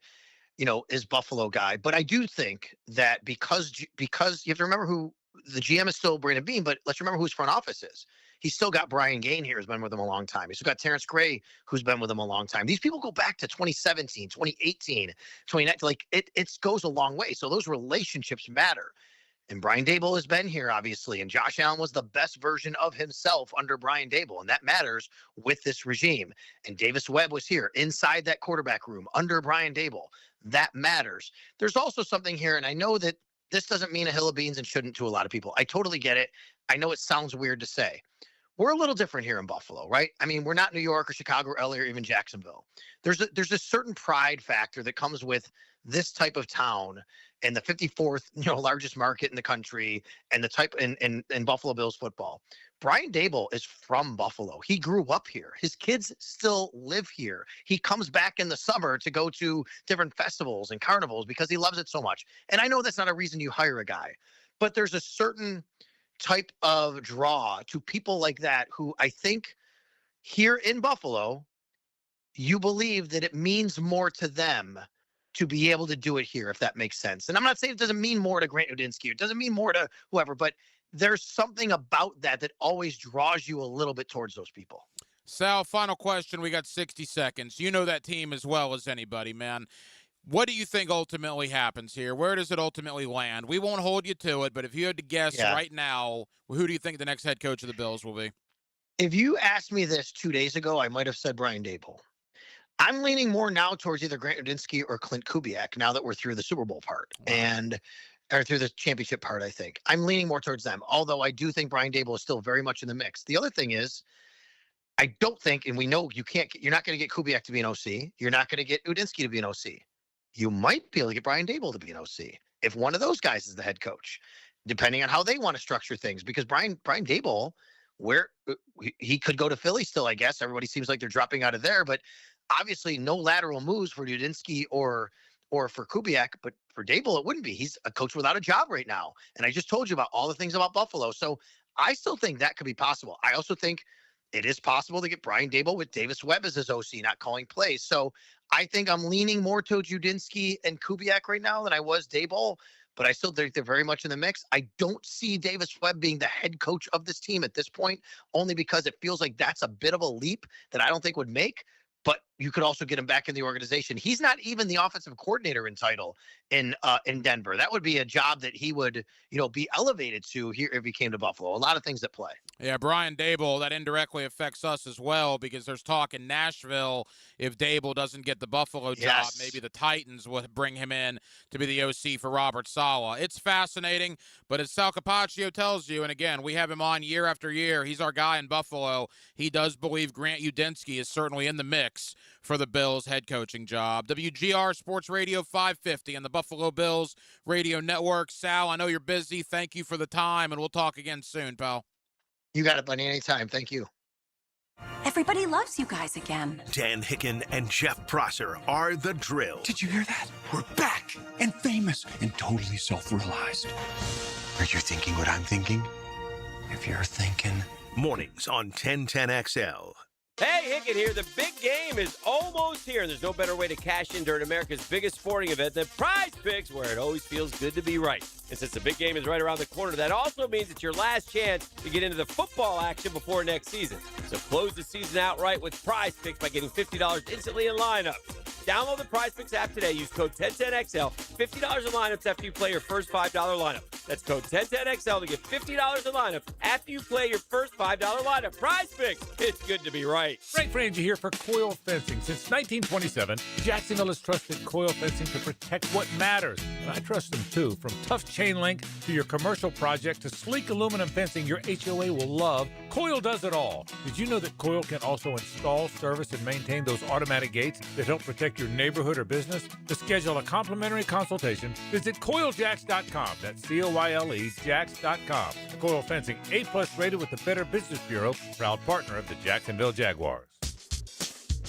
you know, is Buffalo guy. But I do think that because you have to remember who the GM is still Brandon Beane, but let's remember who his front office is. He's still got Brian Gaine here, who's been with him a long time. He's still got Terrence Gray, who's been with him a long time. These people go back to 2017, 2018, 2019. Like it goes a long way. So those relationships matter. And Brian Daboll has been here, obviously, and Josh Allen was the best version of himself under Brian Daboll, and that matters with this regime. And Davis Webb was here inside that quarterback room under Brian Daboll. That matters. There's also something here, and I know that this doesn't mean a hill of beans and shouldn't to a lot of people. I totally get it. I know it sounds weird to say. We're a little different here in Buffalo, right? I mean, we're not New York or Chicago or LA or even Jacksonville. There's a certain pride factor that comes with this type of town and the 54th, largest market in the country and the type in Buffalo Bills football. Brian Daboll is from Buffalo. He grew up here. His kids still live here. He comes back in the summer to go to different festivals and carnivals because he loves it so much. And I know that's not a reason you hire a guy, but there's a certain type of draw to people like that who I think here in Buffalo, you believe that it means more to them to be able to do it here, if that makes sense. And I'm not saying it doesn't mean more to Grant Udinski. It doesn't mean more to whoever, but there's something about that always draws you a little bit towards those people. Sal, final question. We got 60 seconds. You know that team as well as anybody, man. What do you think ultimately happens here? Where does it ultimately land? We won't hold you to it, but if you had to guess right now, who do you think the next head coach of the Bills will be? If you asked me this 2 days ago, I might have said Brian Daboll. I'm leaning more now towards either Grant Udinski or Clint Kubiak now that we're through the Super Bowl part or through the championship part, I think. I'm leaning more towards them, although I do think Brian Daboll is still very much in the mix. The other thing is, I don't think, and we know you're not going to get Kubiak to be an OC. You're not going to get Udinski to be an OC. You might be able to get Brian Daboll to be an OC if one of those guys is the head coach, depending on how they want to structure things. Because Brian Daboll, where he could go to Philly still, I guess. Everybody seems like they're dropping out of there, but obviously no lateral moves for Udinski or for Kubiak, but for Daboll, it wouldn't be. He's a coach without a job right now. And I just told you about all the things about Buffalo. So I still think that could be possible. I also think it is possible to get Brian Daboll with Davis Webb as his OC, not calling plays. So I think I'm leaning more towards Udinski and Kubiak right now than I was Daboll, but I still think they're very much in the mix. I don't see Davis Webb being the head coach of this team at this point, only because it feels like that's a bit of a leap that I don't think would make. But you could also get him back in the organization. He's not even the offensive coordinator in title in Denver. That would be a job that he would, be elevated to here if he came to Buffalo. A lot of things at play. Yeah, Brian Daboll, that indirectly affects us as well because there's talk in Nashville if Daboll doesn't get the Buffalo job, maybe the Titans will bring him in to be the OC for Robert Saleh. It's fascinating, but as Sal Capaccio tells you, and again, we have him on year after year, he's our guy in Buffalo. He does believe Grant Udinski is certainly in the mix for the Bills head coaching job. WGR Sports Radio 550 and the Buffalo Bills Radio Network. Sal, I know you're busy. Thank you for the time, and we'll talk again soon, pal. You got it, buddy. Anytime. Thank you. Everybody loves you guys again. Dan Hicken and Jeff Prosser are the drill. Did you hear that? We're back and famous and totally self-realized. Are you thinking what I'm thinking? If you're thinking... Mornings on 1010XL. Hey, Hicken here. The big game is almost here, and there's no better way to cash in during America's biggest sporting event than Prize Picks, where it always feels good to be right. And since the big game is right around the corner, that also means it's your last chance to get into the football action before next season. So close the season out right with Prize Picks by getting $50 instantly in lineups. Download the Prize Picks app today. Use code 1010XL. $50 in lineups after you play your first $5 lineup. That's code 1010XL to get $50 in lineups after you play your first $5 lineup. Prize Picks. It's good to be right. Frank Frangie here for Coil Fencing. Since 1927, Jacksonville has trusted Coil Fencing to protect what matters. And I trust them too. From tough chain link to your commercial project to sleek aluminum fencing your HOA will love, Coil does it all. Did you know that Coil can also install, service, and maintain those automatic gates that help protect your neighborhood or business? To schedule a complimentary consultation, visit CoilJacks.com. That's COYLE Jacks.com. Coil Fencing, A+ rated with the Better Business Bureau, proud partner of the Jacksonville Jaguars.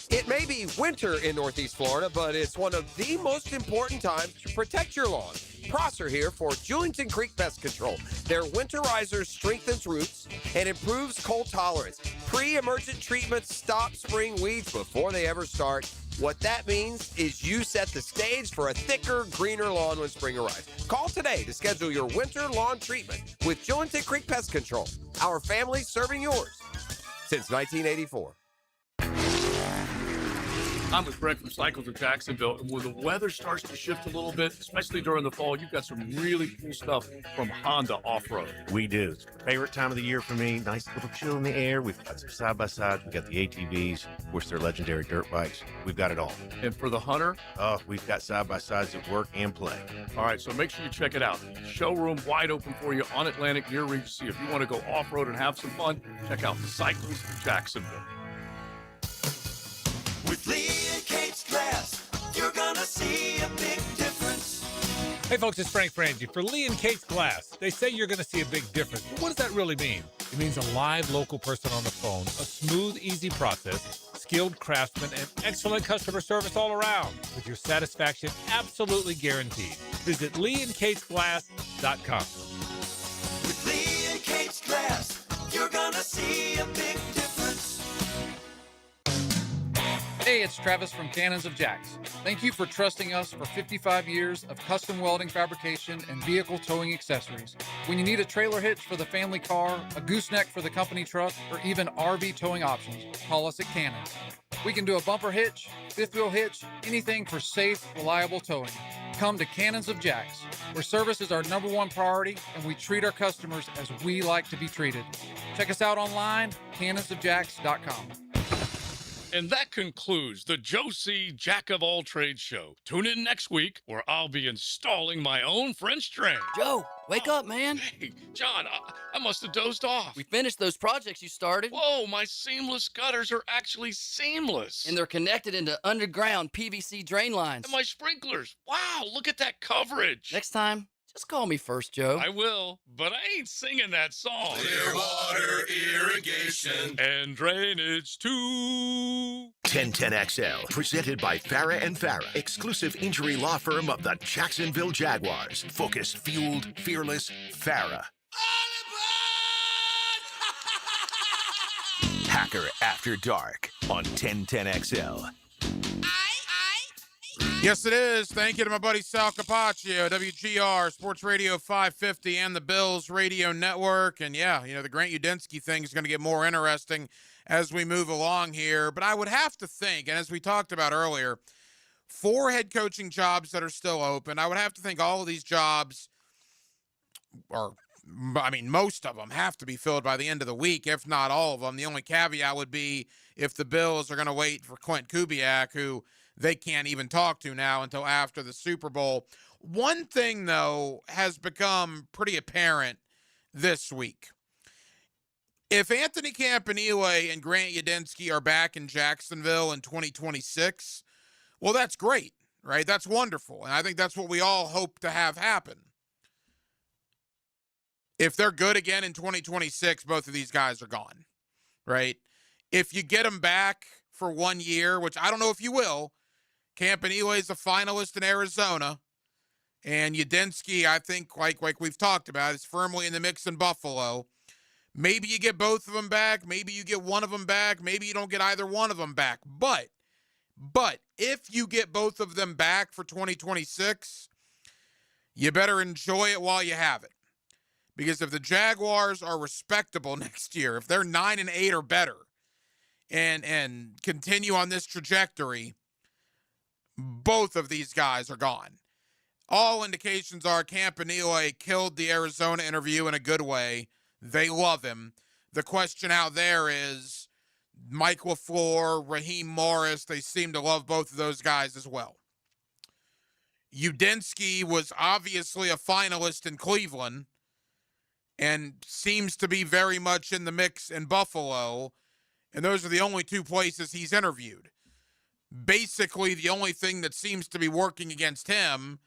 It may be winter in Northeast Florida, but it's one of the most important times to protect your lawn. Prosser here for Julington Creek Pest Control. Their winterizer strengthens roots and improves cold tolerance. Pre-emergent treatments stop spring weeds before they ever start. What that means is you set the stage for a thicker, greener lawn when spring arrives. Call today to schedule your winter lawn treatment with Julington Creek Pest Control. Our family serving yours since 1984. I'm with Brent from Cycles of Jacksonville. And when the weather starts to shift a little bit, especially during the fall, you've got some really cool stuff from Honda Off-Road. We do. It's the favorite time of the year for me. Nice little chill in the air. We've got some side-by-sides. We've got the ATVs. Of course, they're legendary dirt bikes. We've got it all. And for the hunter? Oh, we've got side-by-sides that work and play. All right, so make sure you check it out. Showroom wide open for you on Atlantic near Regency. If you want to go off-road and have some fun, check out Cycles of Jacksonville. With Lee and Kate's Glass, you're gonna see a big difference. Hey folks, it's Frank Frangie for Lee and Kate's Glass. They say you're going to see a big difference, but what does that really mean? It means a live local person on the phone, a smooth, easy process, skilled craftsmen, and excellent customer service all around, with your satisfaction absolutely guaranteed. Visit leeandkatesglass.com. With Lee and Kate's Glass, you're gonna see a big difference. Hey, it's Travis from Cannons of Jacks. Thank you for trusting us for 55 years of custom welding fabrication and vehicle towing accessories. When you need a trailer hitch for the family car, a gooseneck for the company truck, or even RV towing options, call us at Cannons. We can do a bumper hitch, fifth wheel hitch, anything for safe, reliable towing. Come to Cannons of Jacks, where service is our #1 priority and we treat our customers as we like to be treated. Check us out online, cannonsofjacks.com. And that concludes the Joe C. Jack of All Trades show. Tune in next week where I'll be installing my own French drain. Joe, wake up, man. Hey, John, I must have dozed off. We finished those projects you started. Whoa, my seamless gutters are actually seamless. And they're connected into underground PVC drain lines. And my sprinklers. Wow, look at that coverage. Next time, just call me first, Joe. I will, but I ain't singing that song. Clearwater irrigation and drainage too. 1010XL, presented by Farah and Farah, exclusive injury law firm of the Jacksonville Jaguars. Focused, fueled, fearless, Farah. Hacker After Dark on 1010XL. Yes, it is. Thank you to my buddy Sal Capaccio, WGR, Sports Radio 550, and the Bills Radio Network. And yeah, the Grant Udinski thing is going to get more interesting as we move along here. But I would have to think, and as we talked about earlier, 4 head coaching jobs that are still open. I would have to think all of these jobs most of them have to be filled by the end of the week, if not all of them. The only caveat would be if the Bills are going to wait for Clint Kubiak, who they can't even talk to now until after the Super Bowl. One thing, though, has become pretty apparent this week. If Anthony Campanile and Grant Udinski are back in Jacksonville in 2026, well, that's great, right? That's wonderful. And I think that's what we all hope to have happen. If they're good again in 2026, both of these guys are gone, right? If you get them back for 1 year, which I don't know if you will, Campanile is a finalist in Arizona, and Udinski, I think, like we've talked about, is firmly in the mix in Buffalo. Maybe you get both of them back. Maybe you get one of them back. Maybe you don't get either one of them back. But if you get both of them back for 2026, you better enjoy it while you have it. Because if the Jaguars are respectable next year, if they're 9-8 or better, and continue on this trajectory, both of these guys are gone. All indications are Campanile killed the Arizona interview in a good way. They love him. The question out there is Mike LaFleur, Raheem Morris, they seem to love both of those guys as well. Udinski was obviously a finalist in Cleveland and seems to be very much in the mix in Buffalo. And those are the only 2 places he's interviewed. Basically, the only thing that seems to be working against him,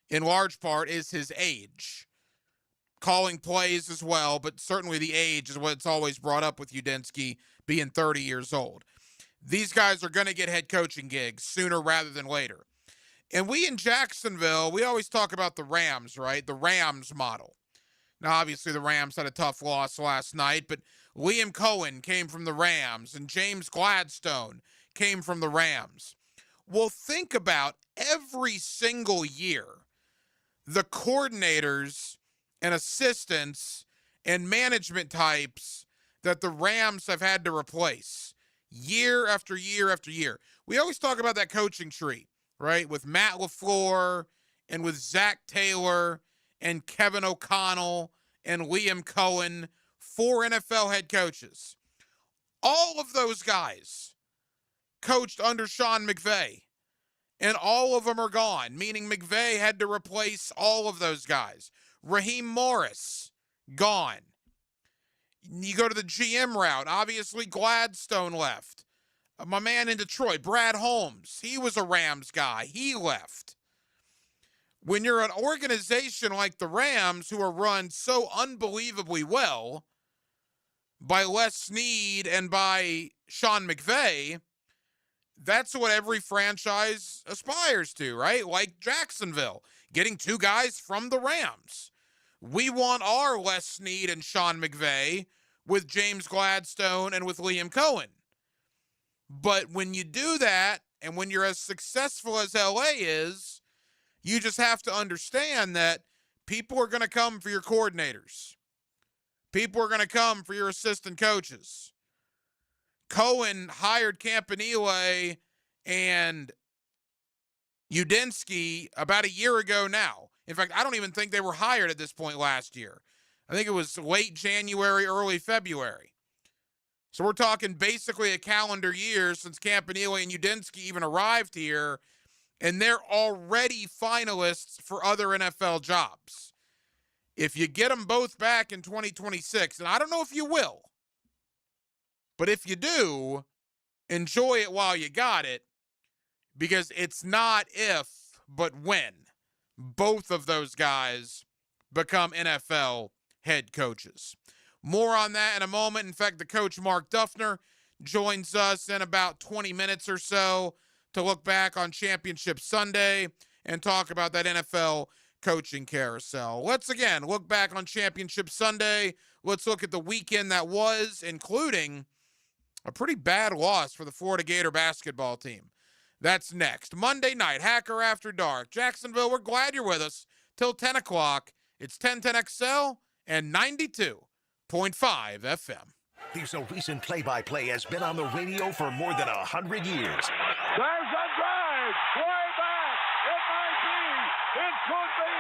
in large part, is his age. Calling plays as well, but certainly the age is what's always brought up with Udinski being 30 years old. These guys are going to get head coaching gigs sooner rather than later. And we in Jacksonville, we always talk about the Rams, right? The Rams model. Now, obviously, the Rams had a tough loss last night, but Liam Cohen came from the Rams, and James Gladstone came from the Rams. Well, think about every single year, the coordinators and assistants and management types that the Rams have had to replace year after year after year. We always talk about that coaching tree, right? With Matt LaFleur and with Zach Taylor and Kevin O'Connell and Liam Cohen, 4 NFL head coaches. All of those guys coached under Sean McVay, and all of them are gone, meaning McVay had to replace all of those guys. Raheem Morris, gone. You go to the GM route, obviously Gladstone left. My man in Detroit, Brad Holmes, he was a Rams guy. He left. When you're an organization like the Rams, who are run so unbelievably well by Les Snead and by Sean McVay, that's what every franchise aspires to, right? Like Jacksonville, getting 2 guys from the Rams. We want our Les Snead and Sean McVay with James Gladstone and with Liam Cohen. But when you do that, and when you're as successful as LA is, you just have to understand that people are going to come for your coordinators. People are going to come for your assistant coaches. Cohen hired Campanile and Udinski about a year ago now. In fact, I don't even think they were hired at this point last year. I think it was late January, early February. So we're talking basically a calendar year since Campanile and Udinski even arrived here, and they're already finalists for other NFL jobs. If you get them both back in 2026, and I don't know if you will, but if you do, enjoy it while you got it, because it's not if, but when both of those guys become NFL head coaches. More on that in a moment. In fact, the coach, Mark Duffner, joins us in about 20 minutes or so to look back on Championship Sunday and talk about that NFL coaching carousel. Let's again look back on Championship Sunday. Let's look at the weekend that was, including a pretty bad loss for the Florida Gator basketball team. That's next. Monday night, Hacker After Dark. Jacksonville, we're glad you're with us till 10 o'clock. It's 1010XL and 92.5 FM. There's a reason play-by-play has been on the radio for more than 100 years. There's a drive. Way back. It might be. It could be.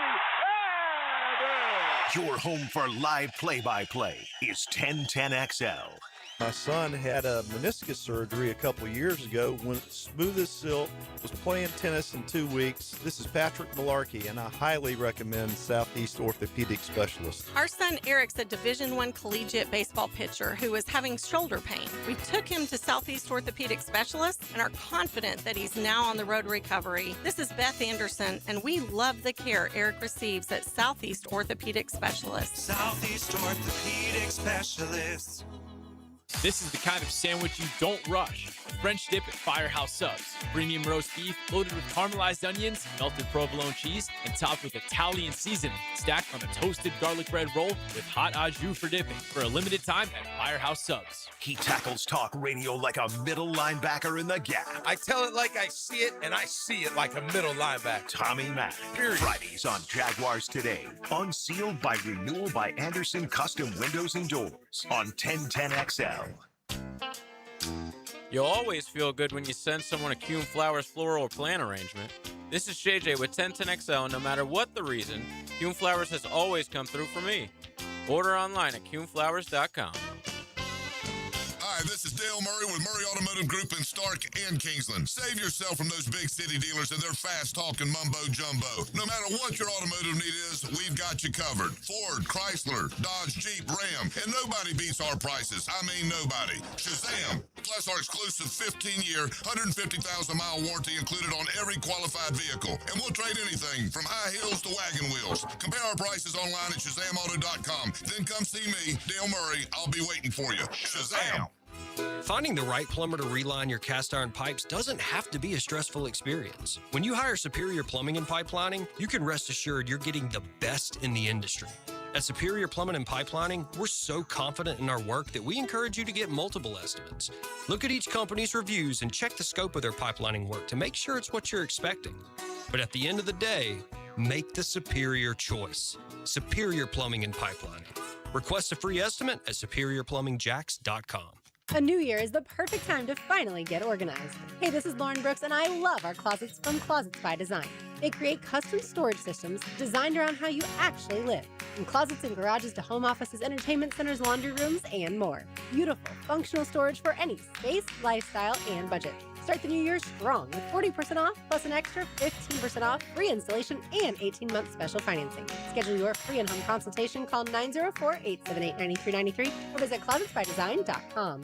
And Your home for live play-by-play is 1010XL. My son had a meniscus surgery a couple years ago. Went smooth as silk, was playing tennis in 2 weeks. This is Patrick Malarkey, and I highly recommend Southeast Orthopedic Specialists. Our son Eric's a Division I collegiate baseball pitcher who is having shoulder pain. We took him to Southeast Orthopedic Specialists and are confident that he's now on the road to recovery. This is Beth Anderson, and we love the care Eric receives at Southeast Orthopedic Specialists. Southeast Orthopedic Specialists. This is the kind of sandwich you don't rush. French dip at Firehouse Subs. Premium roast beef loaded with caramelized onions, melted provolone cheese, and topped with Italian seasoning. Stacked on a toasted garlic bread roll with hot au jus for dipping. For a limited time at Firehouse Subs. He tackles talk radio like a middle linebacker in the gap. I tell it like I see it, and I see it like a middle linebacker. Tommy Mack. Fridays on Jaguars Today. Unsealed by Renewal by Anderson Custom Windows and Doors on 1010XL. You'll always feel good when you send someone a Kuhn Flowers floral or plant arrangement. This is JJ with 1010XL, and no matter what the reason, Kuhn Flowers has always come through for me. Order online at KuhnFlowers.com. Hi, this is Dale Murray with Murray Automotive Group in Stark and Kingsland. Save yourself from those big city dealers and their fast-talking mumbo-jumbo. No matter what your automotive need is, we've got you covered. Ford, Chrysler, Dodge, Jeep, Ram, and nobody beats our prices. I mean nobody. Shazam! Plus our exclusive 15-year, 150,000-mile warranty included on every qualified vehicle. And we'll trade anything from high heels to wagon wheels. Compare our prices online at ShazamAuto.com. Then come see me, Dale Murray. I'll be waiting for you. Shazam! Finding the right plumber to reline your cast iron pipes doesn't have to be a stressful experience. When you hire Superior Plumbing and Pipelining, you can rest assured you're getting the best in the industry. At Superior Plumbing and Pipelining, we're so confident in our work that we encourage you to get multiple estimates. Look at each company's reviews and check the scope of their pipelining work to make sure it's what you're expecting. But at the end of the day, make the superior choice. Superior Plumbing and Pipelining. Request a free estimate at superiorplumbingjacks.com. A new year is the perfect time to finally get organized. Hey, this is Lauren Brooks, and I love our closets from Closets by Design. They create custom storage systems designed around how you actually live. From closets and garages to home offices, entertainment centers, laundry rooms, and more. Beautiful, functional storage for any space, lifestyle, and budget. Start the new year strong with 40% off plus an extra 15% off, free installation, and 18-month special financing. Schedule your free in-home consultation. Call 904-878-9393 or visit closetsbydesign.com.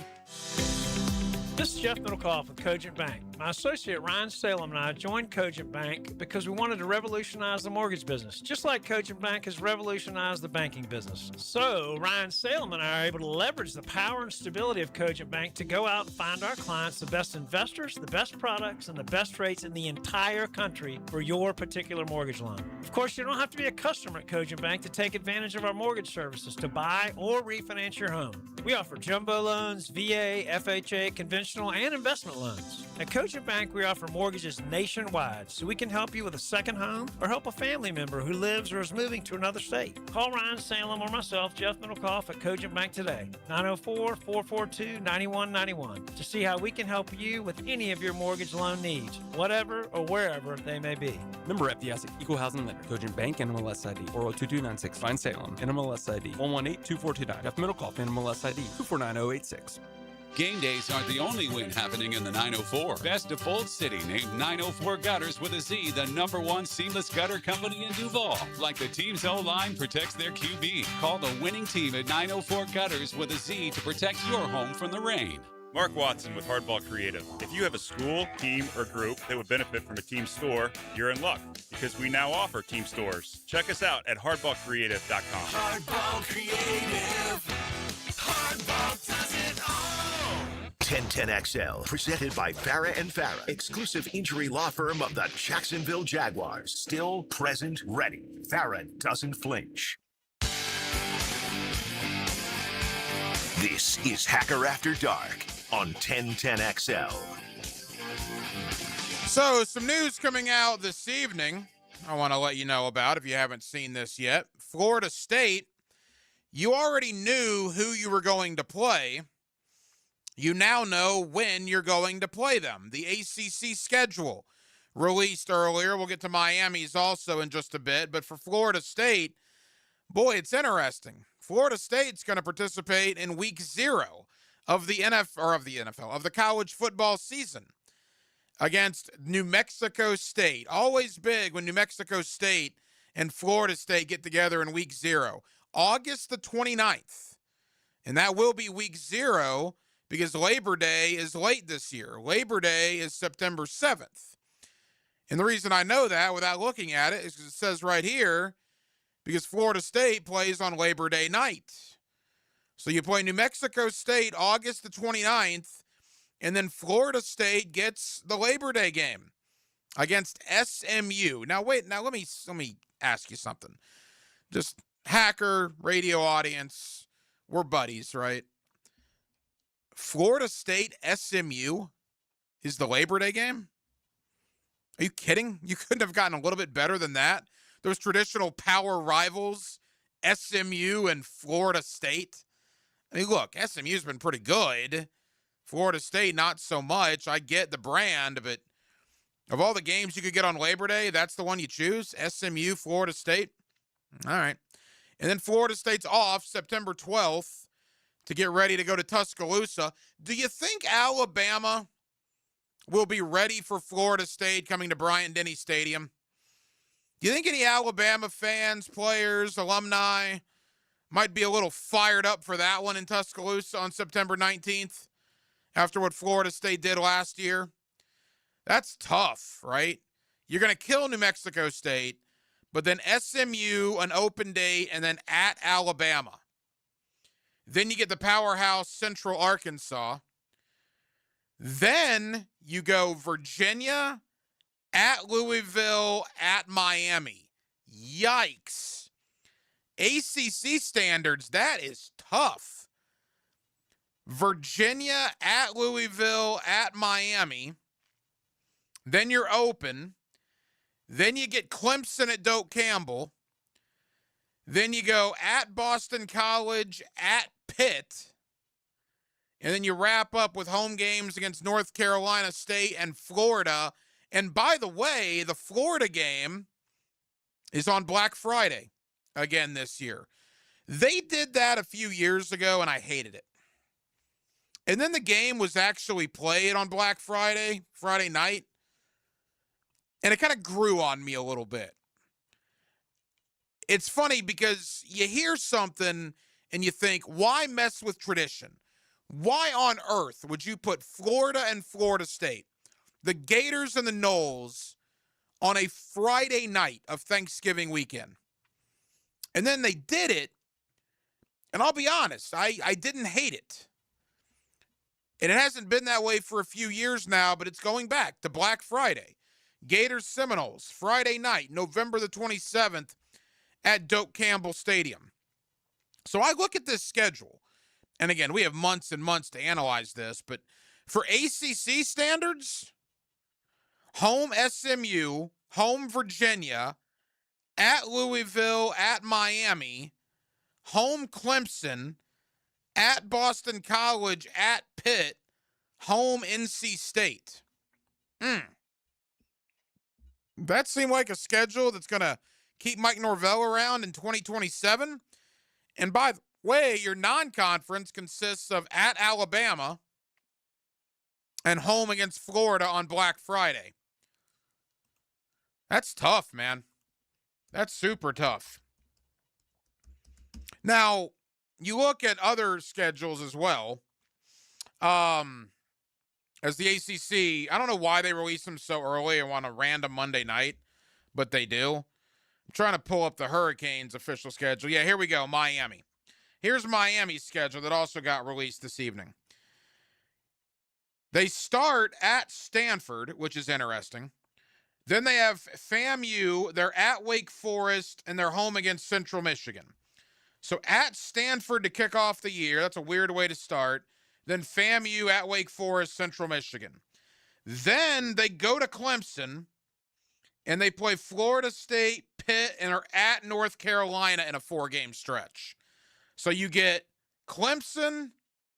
This is Jeff Middlecoff with Cogent Bank. My associate Ryan Salem and I joined Cogent Bank because we wanted to revolutionize the mortgage business, just like Cogent Bank has revolutionized the banking business. So Ryan Salem and I are able to leverage the power and stability of Cogent Bank to go out and find our clients the best investors, the best products, and the best rates in the entire country for your particular mortgage loan. Of course, you don't have to be a customer at Cogent Bank to take advantage of our mortgage services to buy or refinance your home. We offer jumbo loans, VA, FHA, conventional, and investment loans. At Cogent Bank, we offer mortgages nationwide, so we can help you with a second home or help a family member who lives or is moving to another state. Call Ryan Salem or myself, Jeff Middlecoff, at Cogent Bank today, 904-442-9191, to see how we can help you with any of your mortgage loan needs, whatever or wherever they may be. Member FDIC, Equal Housing Lender, Cogent Bank, NMLS ID 402296, Ryan Salem, NMLS ID 1182429, Jeff Middlecoff, NMLS ID 249086. Game days aren't the only win happening in the 904. Best of Bold City named 904 Gutters with a Z, the #1 seamless gutter company in Duval. Like the team's O-line protects their QB. Call the winning team at 904 Gutters with a Z to protect your home from the rain. Mark Watson with Hardball Creative. If you have a school, team, or group that would benefit from a team store, you're in luck because we now offer team stores. Check us out at hardballcreative.com. Hardball Creative. Hardball does it all. 1010XL, presented by Farah and Farah, exclusive injury law firm of the Jacksonville Jaguars. Still, present, ready. Farah doesn't flinch. This is Hacker After Dark on 1010XL. So, some news coming out this evening I want to let you know about if you haven't seen this yet. Florida State, you already knew who you were going to play. You now know when you're going to play them. The ACC schedule released earlier. We'll get to Miami's also in just a bit. But for Florida State, boy, it's interesting. Florida State's going to participate in week 0 of the of the college football season against New Mexico State. Always big when New Mexico State and Florida State get together in week 0. August the 29th. And that will be week 0 because Labor Day is late this year. Labor Day is September 7th. And the reason I know that without looking at it is because it says right here, because Florida State plays on Labor Day night. So you play New Mexico State August the 29th, and then Florida State gets the Labor Day game against SMU. Now, wait, let me ask you something. Just hacker, radio audience, we're buddies, right? Florida State SMU is the Labor Day game? Are you kidding? You couldn't have gotten a little bit better than that? Those traditional power rivals, SMU and Florida State. I mean, look, SMU's been pretty good. Florida State, not so much. I get the brand, but of all the games you could get on Labor Day, that's the one you choose? SMU, Florida State? All right. And then Florida State's off September 12th to get ready to go to Tuscaloosa. Do you think Alabama will be ready for Florida State coming to Bryant-Denny Stadium? Do you think any Alabama fans, players, alumni might be a little fired up for that one in Tuscaloosa on September 19th after what Florida State did last year? That's tough, right? You're going to kill New Mexico State, but then SMU, an open date, and then at Alabama. Then you get the powerhouse Central Arkansas. Then you go Virginia, at Louisville, at Miami. Yikes. ACC standards, that is tough. Virginia at Louisville at Miami. Then you're open. Then you get Clemson at Doak Campbell. Then you go at Boston College, at Pitt. And then you wrap up with home games against North Carolina State and Florida. And by the way, the Florida game is on Black Friday again this year. They did that a few years ago, and I hated it. And then the game was actually played on Black Friday, Friday night. And it kind of grew on me a little bit. It's funny because you hear something and you think, why mess with tradition? Why on earth would you put Florida and Florida State, the Gators and the Noles, on a Friday night of Thanksgiving weekend? And then they did it, and I'll be honest, I didn't hate it. And it hasn't been that way for a few years now, but it's going back to Black Friday. Gators Seminoles, Friday night, November the 27th at Doak Campbell Stadium. So I look at this schedule, and again, we have months and months to analyze this, but for ACC standards, home SMU, home Virginia, at Louisville, at Miami, home Clemson, at Boston College, at Pitt, home NC State. That seemed like a schedule that's going to keep Mike Norvell around in 2027. And by the way, your non-conference consists of at Alabama and home against Florida on Black Friday. That's tough, man. That's super tough. Now, you look at other schedules as well. As the ACC, I don't know why they release them so early and on a random Monday night, but they do. I'm trying to pull up the Hurricanes official schedule. Yeah, here we go, Miami. Here's Miami's schedule that also got released this evening. They start at Stanford, which is interesting. Then they have FAMU, they're at Wake Forest, and they're home against Central Michigan. So at Stanford to kick off the year, that's a weird way to start. Then FAMU at Wake Forest, Central Michigan. Then they go to Clemson, and they play Florida State, Pitt, and are at North Carolina in a 4-game stretch. So you get Clemson,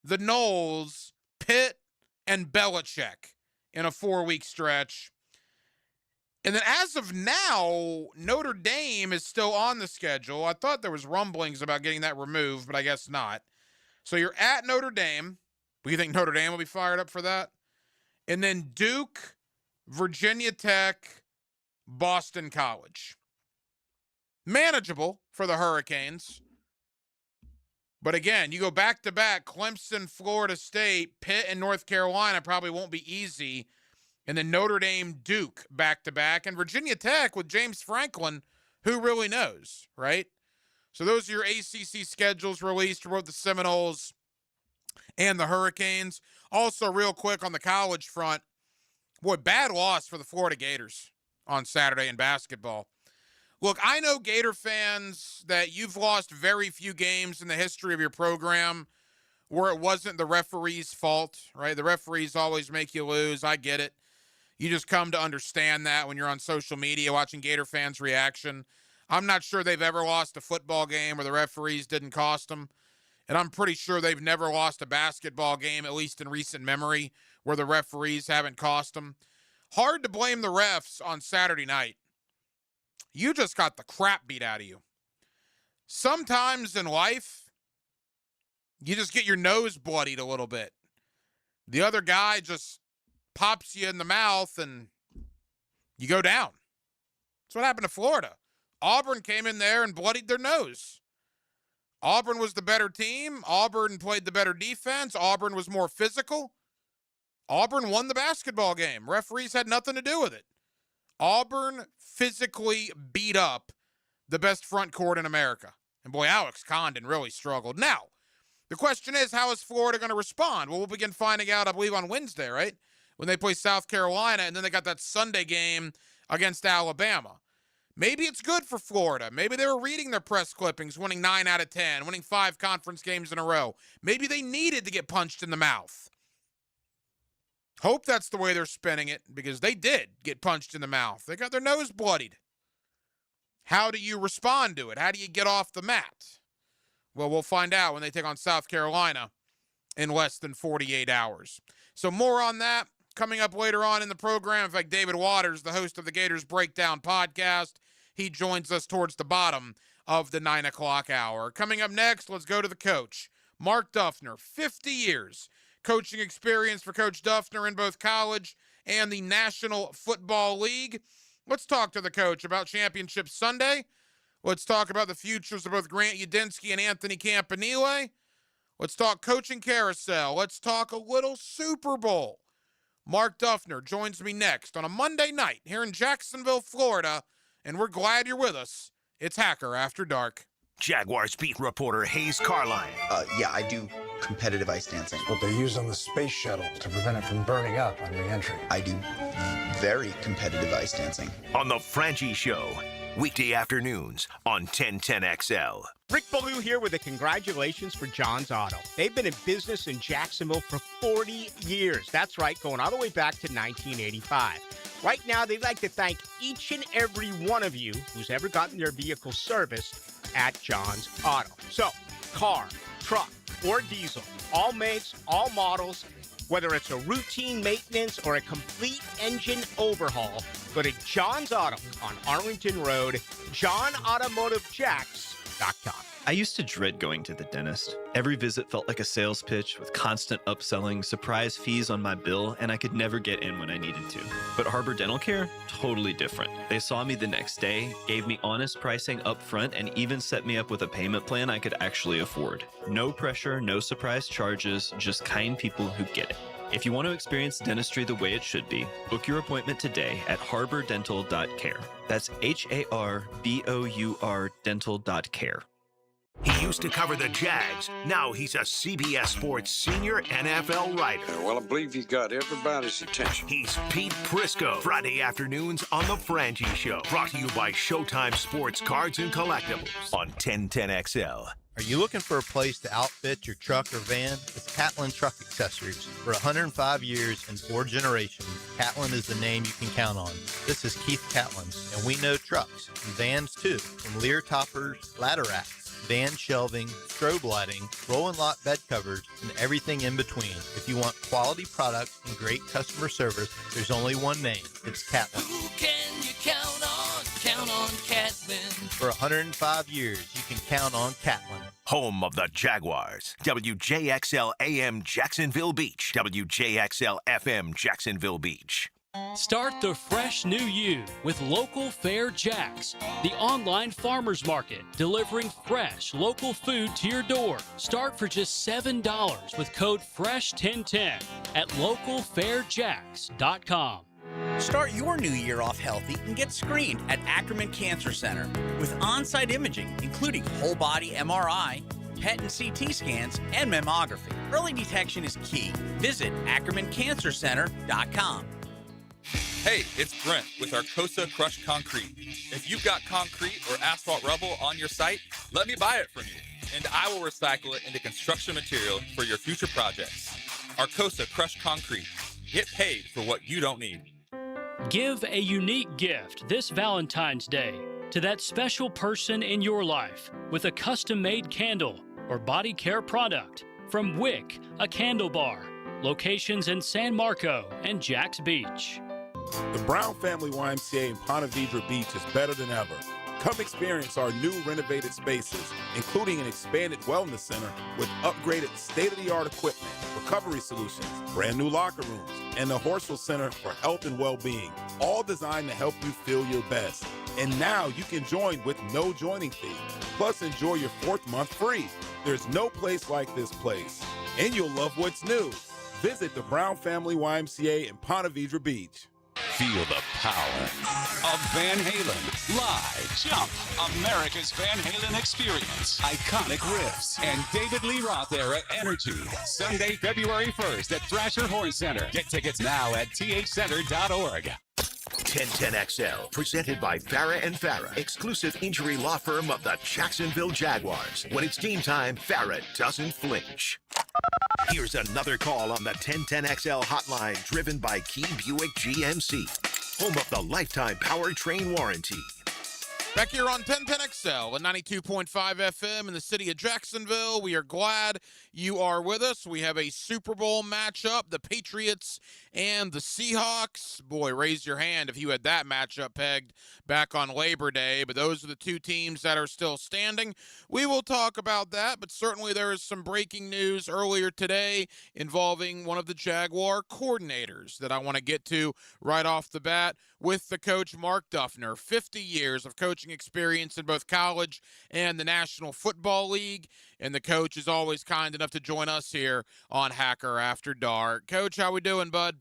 the Noles, Pitt, and Belichick in a 4-week stretch. And then as of now, Notre Dame is still on the schedule. I thought there was rumblings about getting that removed, but I guess not. So you're at Notre Dame. Do you think Notre Dame will be fired up for that? And then Duke, Virginia Tech, Boston College. Manageable for the Hurricanes. But again, you go back-to-back, Clemson, Florida State, Pitt, and North Carolina probably won't be easy. And then Notre Dame, Duke, back-to-back. And Virginia Tech with James Franklin, who really knows, right? So those are your ACC schedules released for both the Seminoles and the Hurricanes. Also, real quick on the college front, boy, bad loss for the Florida Gators on Saturday in basketball. Look, I know Gator fans that you've lost very few games in the history of your program where it wasn't the referee's fault, right? The referees always make you lose. I get it. You just come to understand that when you're on social media watching Gator fans' reaction. I'm not sure they've ever lost a football game where the referees didn't cost them. And I'm pretty sure they've never lost a basketball game, at least in recent memory, where the referees haven't cost them. Hard to blame the refs on Saturday night. You just got the crap beat out of you. Sometimes in life, you just get your nose bloodied a little bit. The other guy just pops you in the mouth and you go down. That's what happened to Florida. Auburn came in there and bloodied their nose. Auburn was the better team. Auburn played the better defense. Auburn was more physical. Auburn won the basketball game. Referees had nothing to do with it. Auburn physically beat up the best front court in America. And boy, Alex Condon really struggled. Now, the question is, how is Florida going to respond? Well, we'll begin finding out, I believe, on Wednesday, right? When they play South Carolina, and then they got that Sunday game against Alabama. Maybe it's good for Florida. Maybe they were reading their press clippings, winning 9 out of 10, winning 5 conference games in a row. Maybe they needed to get punched in the mouth. Hope that's the way they're spinning it, because they did get punched in the mouth. They got their nose bloodied. How do you respond to it? How do you get off the mat? Well, we'll find out when they take on South Carolina in less than 48 hours. So more on that coming up later on in the program. In fact, David Waters, the host of the Gators Breakdown podcast, he joins us towards the bottom of the 9 o'clock hour. Coming up next, let's go to the coach, Mark Duffner. 50 years coaching experience for Coach Duffner in both college and the National Football League. Let's talk to the coach about Championship Sunday. Let's talk about the futures of both Grant Udinski and Anthony Campanile. Let's talk coaching carousel. Let's talk a little Super Bowl. Mark Duffner joins me next on a Monday night here in Jacksonville, Florida, and we're glad you're with us. It's Hacker After Dark. Jaguars beat reporter Hayes Carline. Yeah, I do competitive ice dancing. What they use on the space shuttle to prevent it from burning up on re-entry. I do very competitive ice dancing. On The Frangie Show, weekday afternoons on 1010XL. Rick Ballou here with a congratulations for John's Auto. They've been in business in Jacksonville for 40 years. That's right, going all the way back to 1985. Right now, they'd like to thank each and every one of you who's ever gotten their vehicle serviced at John's Auto. So, car, truck, or diesel, all makes, all models, whether it's a routine maintenance or a complete engine overhaul, go to John's Auto on Arlington Road, johnautomotivejacks.com. I used to dread going to the dentist. Every visit felt like a sales pitch with constant upselling, surprise fees on my bill, and I could never get in when I needed to. But Harbor Dental Care? Totally different. They saw me the next day, gave me honest pricing up front, and even set me up with a payment plan I could actually afford. No pressure, no surprise charges, just kind people who get it. If you want to experience dentistry the way it should be, book your appointment today at harbordental.care. That's HARBOUR dental.care. He used to cover the Jags. Now he's a CBS Sports senior NFL writer. Well, I believe he got everybody's attention. He's Pete Prisco. Friday afternoons on The Frangie Show. Brought to you by Showtime Sports Cards and Collectibles on 1010XL. Are you looking for a place to outfit your truck or van? It's Catlin Truck Accessories. For 105 years and 4 generations, Catlin is the name you can count on. This is Keith Catlin, and we know trucks and vans too, from Lear toppers, ladder racks, van shelving, strobe lighting, roll and lock bed covers, and everything in between. If you want quality products and great customer service, there's only one name. It's Catlin. Who can you count on? Count on Catlin. For 105 years, you can count on Catlin. Home of the Jaguars. WJXL AM Jacksonville Beach. WJXL FM Jacksonville Beach. Start the fresh new you with Local Fair Jacks, the online farmers market delivering fresh local food to your door. Start for just $7 with code FRESH1010 at localfairjacks.com. Start your new year off healthy and get screened at Ackerman Cancer Center with on-site imaging, including whole body MRI, PET and CT scans, and mammography. Early detection is key. Visit AckermanCancerCenter.com. Hey, it's Brent with Arcosa Crushed Concrete. If you've got concrete or asphalt rubble on your site, let me buy it from you, and I will recycle it into construction material for your future projects. Arcosa Crushed Concrete. Get paid for what you don't need. Give a unique gift this Valentine's Day to that special person in your life with a custom-made candle or body care product from Wick, a candle bar. Locations in San Marco and Jacks Beach. The Brown Family YMCA in Ponte Vedra Beach is better than ever. Come experience our new renovated spaces, including an expanded wellness center with upgraded state-of-the-art equipment, recovery solutions, brand new locker rooms, and the Horsell Center for Health and Well-Being, all designed to help you feel your best. And now you can join with no joining fee. Plus, enjoy your 4th month free. There's no place like this place. And you'll love what's new. Visit the Brown Family YMCA in Ponte Vedra Beach. Feel the power of Van Halen. Live, jump, America's Van Halen experience. Iconic riffs and David Lee Roth era energy. Sunday, February 1st at Thrasher Horn Center. Get tickets now at thcenter.org. 1010XL, presented by Farah and Farah, exclusive injury law firm of the Jacksonville Jaguars. When it's game time, Farah doesn't flinch. Here's another call on the 1010XL hotline, driven by Key Buick GMC, home of the lifetime powertrain warranty. Back here on 1010XL and 92.5 FM in the city of Jacksonville. We are glad you are with us. We have a Super Bowl matchup, the Patriots and the Seahawks. Boy, raise your hand if you had that matchup pegged back on Labor Day. But those are the two teams that are still standing. We will talk about that, but certainly there is some breaking news earlier today involving one of the Jaguar coordinators that I want to get to right off the bat with the coach, Mark Duffner. 50 years of coaching experience in both college and the National Football League, and the coach is always kind enough to join us here on Hacker After Dark. Coach, how we doing, bud?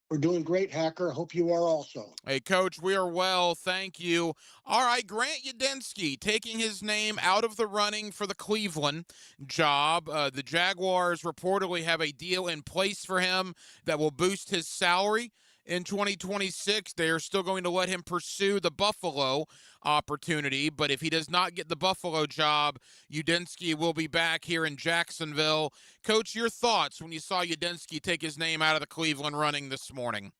We're doing great, Hacker. Hope you are also. Hey, Coach, we are well, thank you. All right, Grant Udinski taking his name out of the running for the Cleveland job. The Jaguars reportedly have a deal in place for him that will boost his salary in 2026. They are still going to let him pursue the Buffalo opportunity, but if he does not get the Buffalo job, Udinski will be back here in Jacksonville. Coach, your thoughts when you saw Udinski take his name out of the Cleveland running this morning?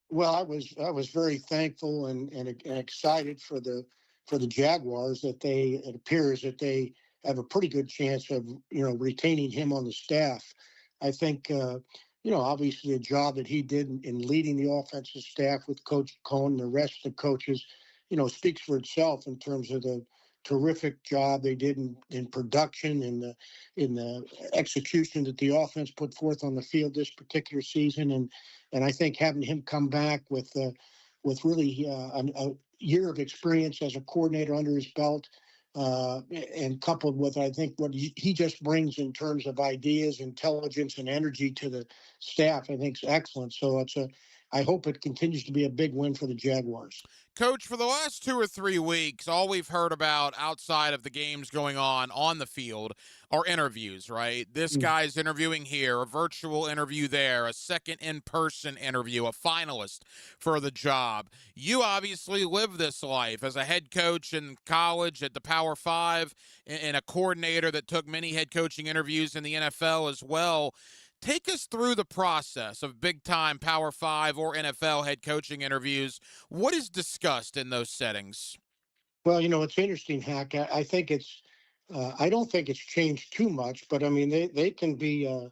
Well, I was very thankful and excited for the Jaguars that it appears that they have a pretty good chance of retaining him on the staff. I think obviously the job that he did in leading the offensive staff with Coach Cohn and the rest of the coaches, speaks for itself in terms of the terrific job they did in production and in the execution that the offense put forth on the field this particular season. And I think having him come back with really a year of experience as a coordinator under his belt, and coupled with, I think, what he just brings in terms of ideas, intelligence, and energy to the staff, I think is excellent. So I hope it continues to be a big win for the Jaguars. Coach, for the last 2 or 3 weeks, all we've heard about outside of the games going on the field are interviews, right? This guy's interviewing here, a virtual interview there, a second in-person interview, a finalist for the job. You obviously live this life as a head coach in college at the Power Five and a coordinator that took many head coaching interviews in the NFL as well. Take us through the process of big-time Power 5 or NFL head coaching interviews. What is discussed in those settings? Well, it's interesting, Hack. I think I don't think it's changed too much, but I mean, they can be a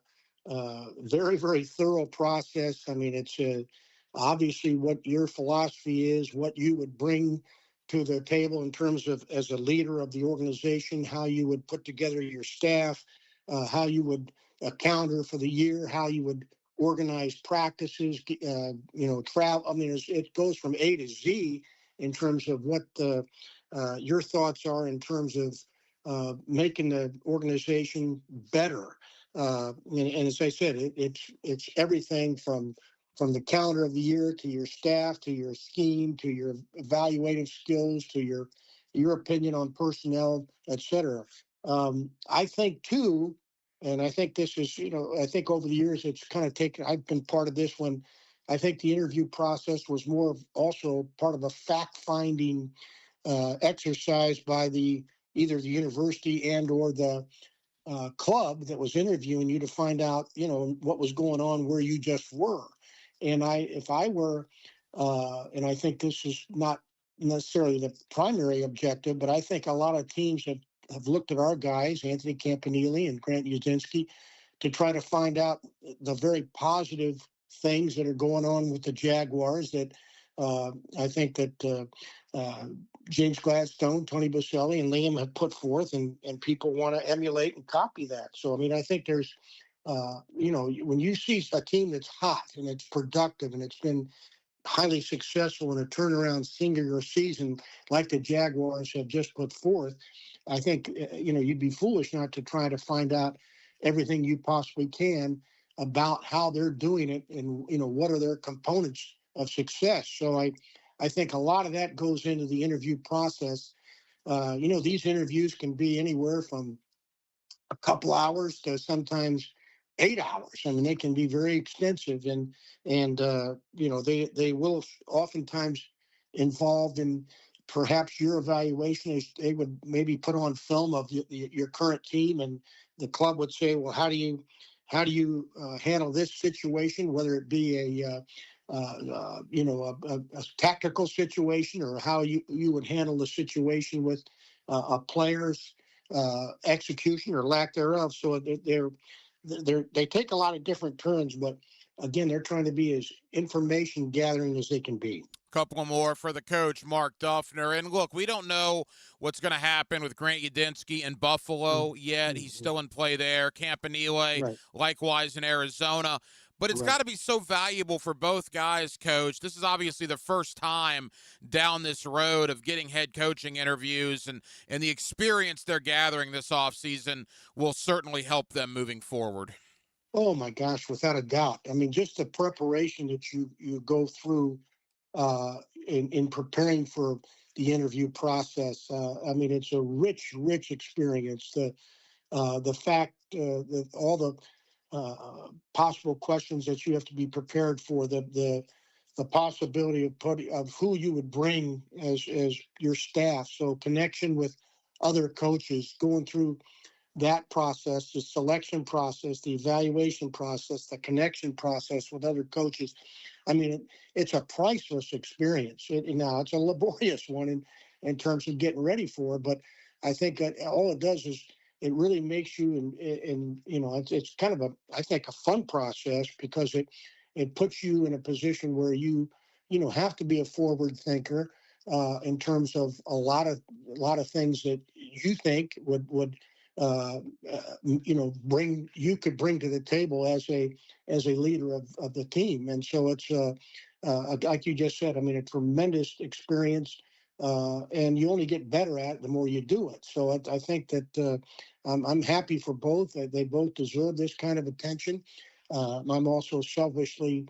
very, very thorough process. I mean, it's obviously what your philosophy is, what you would bring to the table in terms of as a leader of the organization, how you would put together your staff, how you would counter for the year, how you would organize practices, travel. I mean, it goes from A to Z in terms of what your thoughts are in terms of making the organization better. And as I said, it's everything from the calendar of the year to your staff, to your scheme, to your evaluating skills, to your opinion on personnel, et cetera. I think too, and I think this is, I think over the years it's kind of taken, I've been part of this one. I think the interview process was more of also part of a fact-finding exercise by either the university and or the club that was interviewing you to find out, what was going on where you just were. And if I were, and I think this is not necessarily the primary objective, but I think a lot of teams have looked at our guys, Anthony Campanile and Grant Udinski, to try to find out the very positive things that are going on with the Jaguars that I think that James Gladstone, Tony Boselli, and Liam have put forth, and people want to emulate and copy that. So, I mean, I think there's, when you see a team that's hot and it's productive and it's been highly successful in a turnaround singular season like the Jaguars have just put forth, I think, you'd be foolish not to try to find out everything you possibly can about how they're doing it and, what are their components of success. So I think a lot of that goes into the interview process. These interviews can be anywhere from a couple hours to sometimes 8 hours. I mean, they can be very extensive, and they will oftentimes involved in perhaps your evaluation is they would maybe put on film of your current team, and the club would say, well, how do you handle this situation, whether it be a tactical situation, or how you would handle the situation with a player's execution or lack thereof. So they take a lot of different turns, but again, they're trying to be as information gathering as they can be. Couple more for the coach, Mark Duffner. And look, we don't know what's going to happen with Grant Udinski in Buffalo yet. He's still in play there. Campanile, likewise in Arizona. But it's got to be so valuable for both guys, Coach. This is obviously the first time down this road of getting head coaching interviews, and the experience they're gathering this offseason will certainly help them moving forward. Oh, my gosh, without a doubt. I mean, just the preparation that you go through in preparing for the interview process. I mean, it's a rich experience. The fact that all the possible questions that you have to be prepared for, the possibility of who you would bring as your staff. So connection with other coaches, going through that process, the selection process, the evaluation process, the connection process with other coaches. I mean, it's a priceless experience. Now, it's a laborious one in terms of getting ready for it, but I think that all it does is it really makes you, it's kind of I think a fun process, because it puts you in a position where you have to be a forward thinker in terms of a lot of things that you think would you could bring to the table as a leader of the team. And so it's like you just said, I mean, a tremendous experience, and you only get better at it the more you do it. So I think that I'm happy for both. They both deserve this kind of attention. I'm also selfishly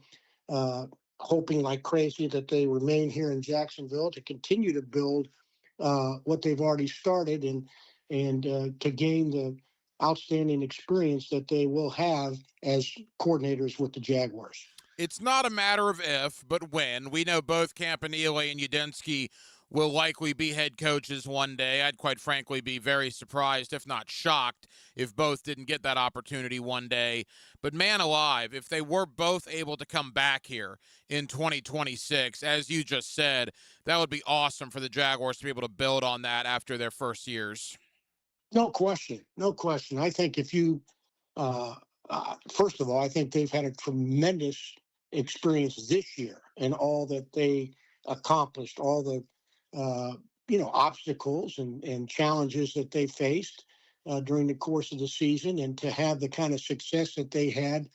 hoping like crazy that they remain here in Jacksonville to continue to build what they've already started, and to gain the outstanding experience that they will have as coordinators with the Jaguars. It's not a matter of if, but when. We know both Campanile and Udinski will likely be head coaches one day. I'd quite frankly be very surprised, if not shocked, if both didn't get that opportunity one day. But man alive, if they were both able to come back here in 2026, as you just said, that would be awesome for the Jaguars to be able to build on that after their first years. No question. I think if you, first of all, I think they've had a tremendous experience this year and all that they accomplished, all the, obstacles and challenges that they faced during the course of the season, and to have the kind of success that they had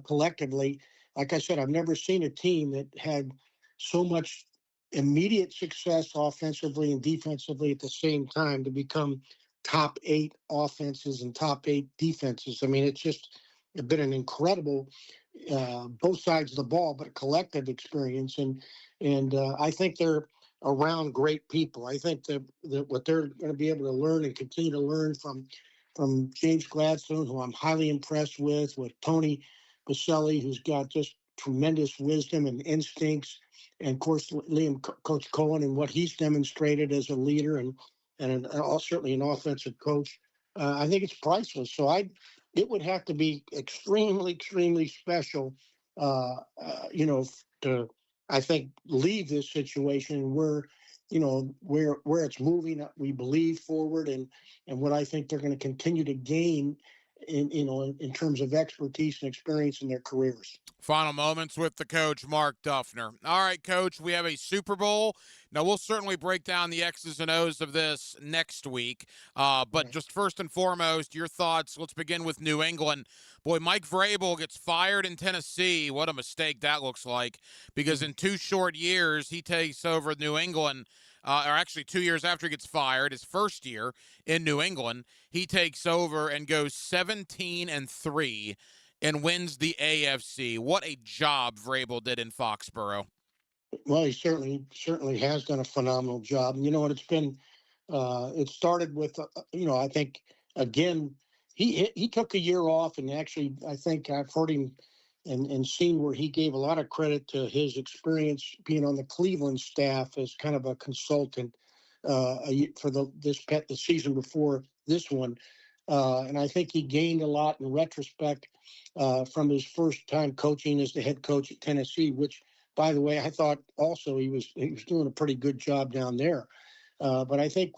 collectively. Like I said, I've never seen a team that had so much immediate success offensively and defensively at the same time to become top 8 offenses and top 8 defenses. I mean, it's just been an incredible both sides of the ball, but a collective experience. And I think they're around great people. I think that what they're going to be able to learn and continue to learn from James Gladstone, who I'm highly impressed with Tony Baselli, who's got just tremendous wisdom and instincts, and of course Coach Cohen and what he's demonstrated as a leader and certainly an offensive coach. I think it's priceless. So it would have to be extremely special, to, I think, leave this situation where it's moving, we believe, forward, and what I think they're going to continue to gain in terms of expertise and experience in their careers. Final moments with the coach, Mark Duffner. All right, Coach, we have a Super Bowl. Now, we'll certainly break down the X's and O's of this next week. But just first and foremost, your thoughts. Let's begin with New England. Boy, Mike Vrabel gets fired in Tennessee. What a mistake that looks like, because in 2 short years, he takes over New England. Or actually 2 years after he gets fired, his first year in New England, he takes over and goes 17-3 and wins the AFC. What a job Vrabel did in Foxborough. Well, he certainly has done a phenomenal job. And you know what? It's been it started with I think, again, he took a year off, and actually, I think I've heard him and seen where he gave a lot of credit to his experience being on the Cleveland staff as kind of a consultant for the season before this one. And I think he gained a lot in retrospect from his first time coaching as the head coach at Tennessee, which, by the way, I thought also he was doing a pretty good job down there. But I think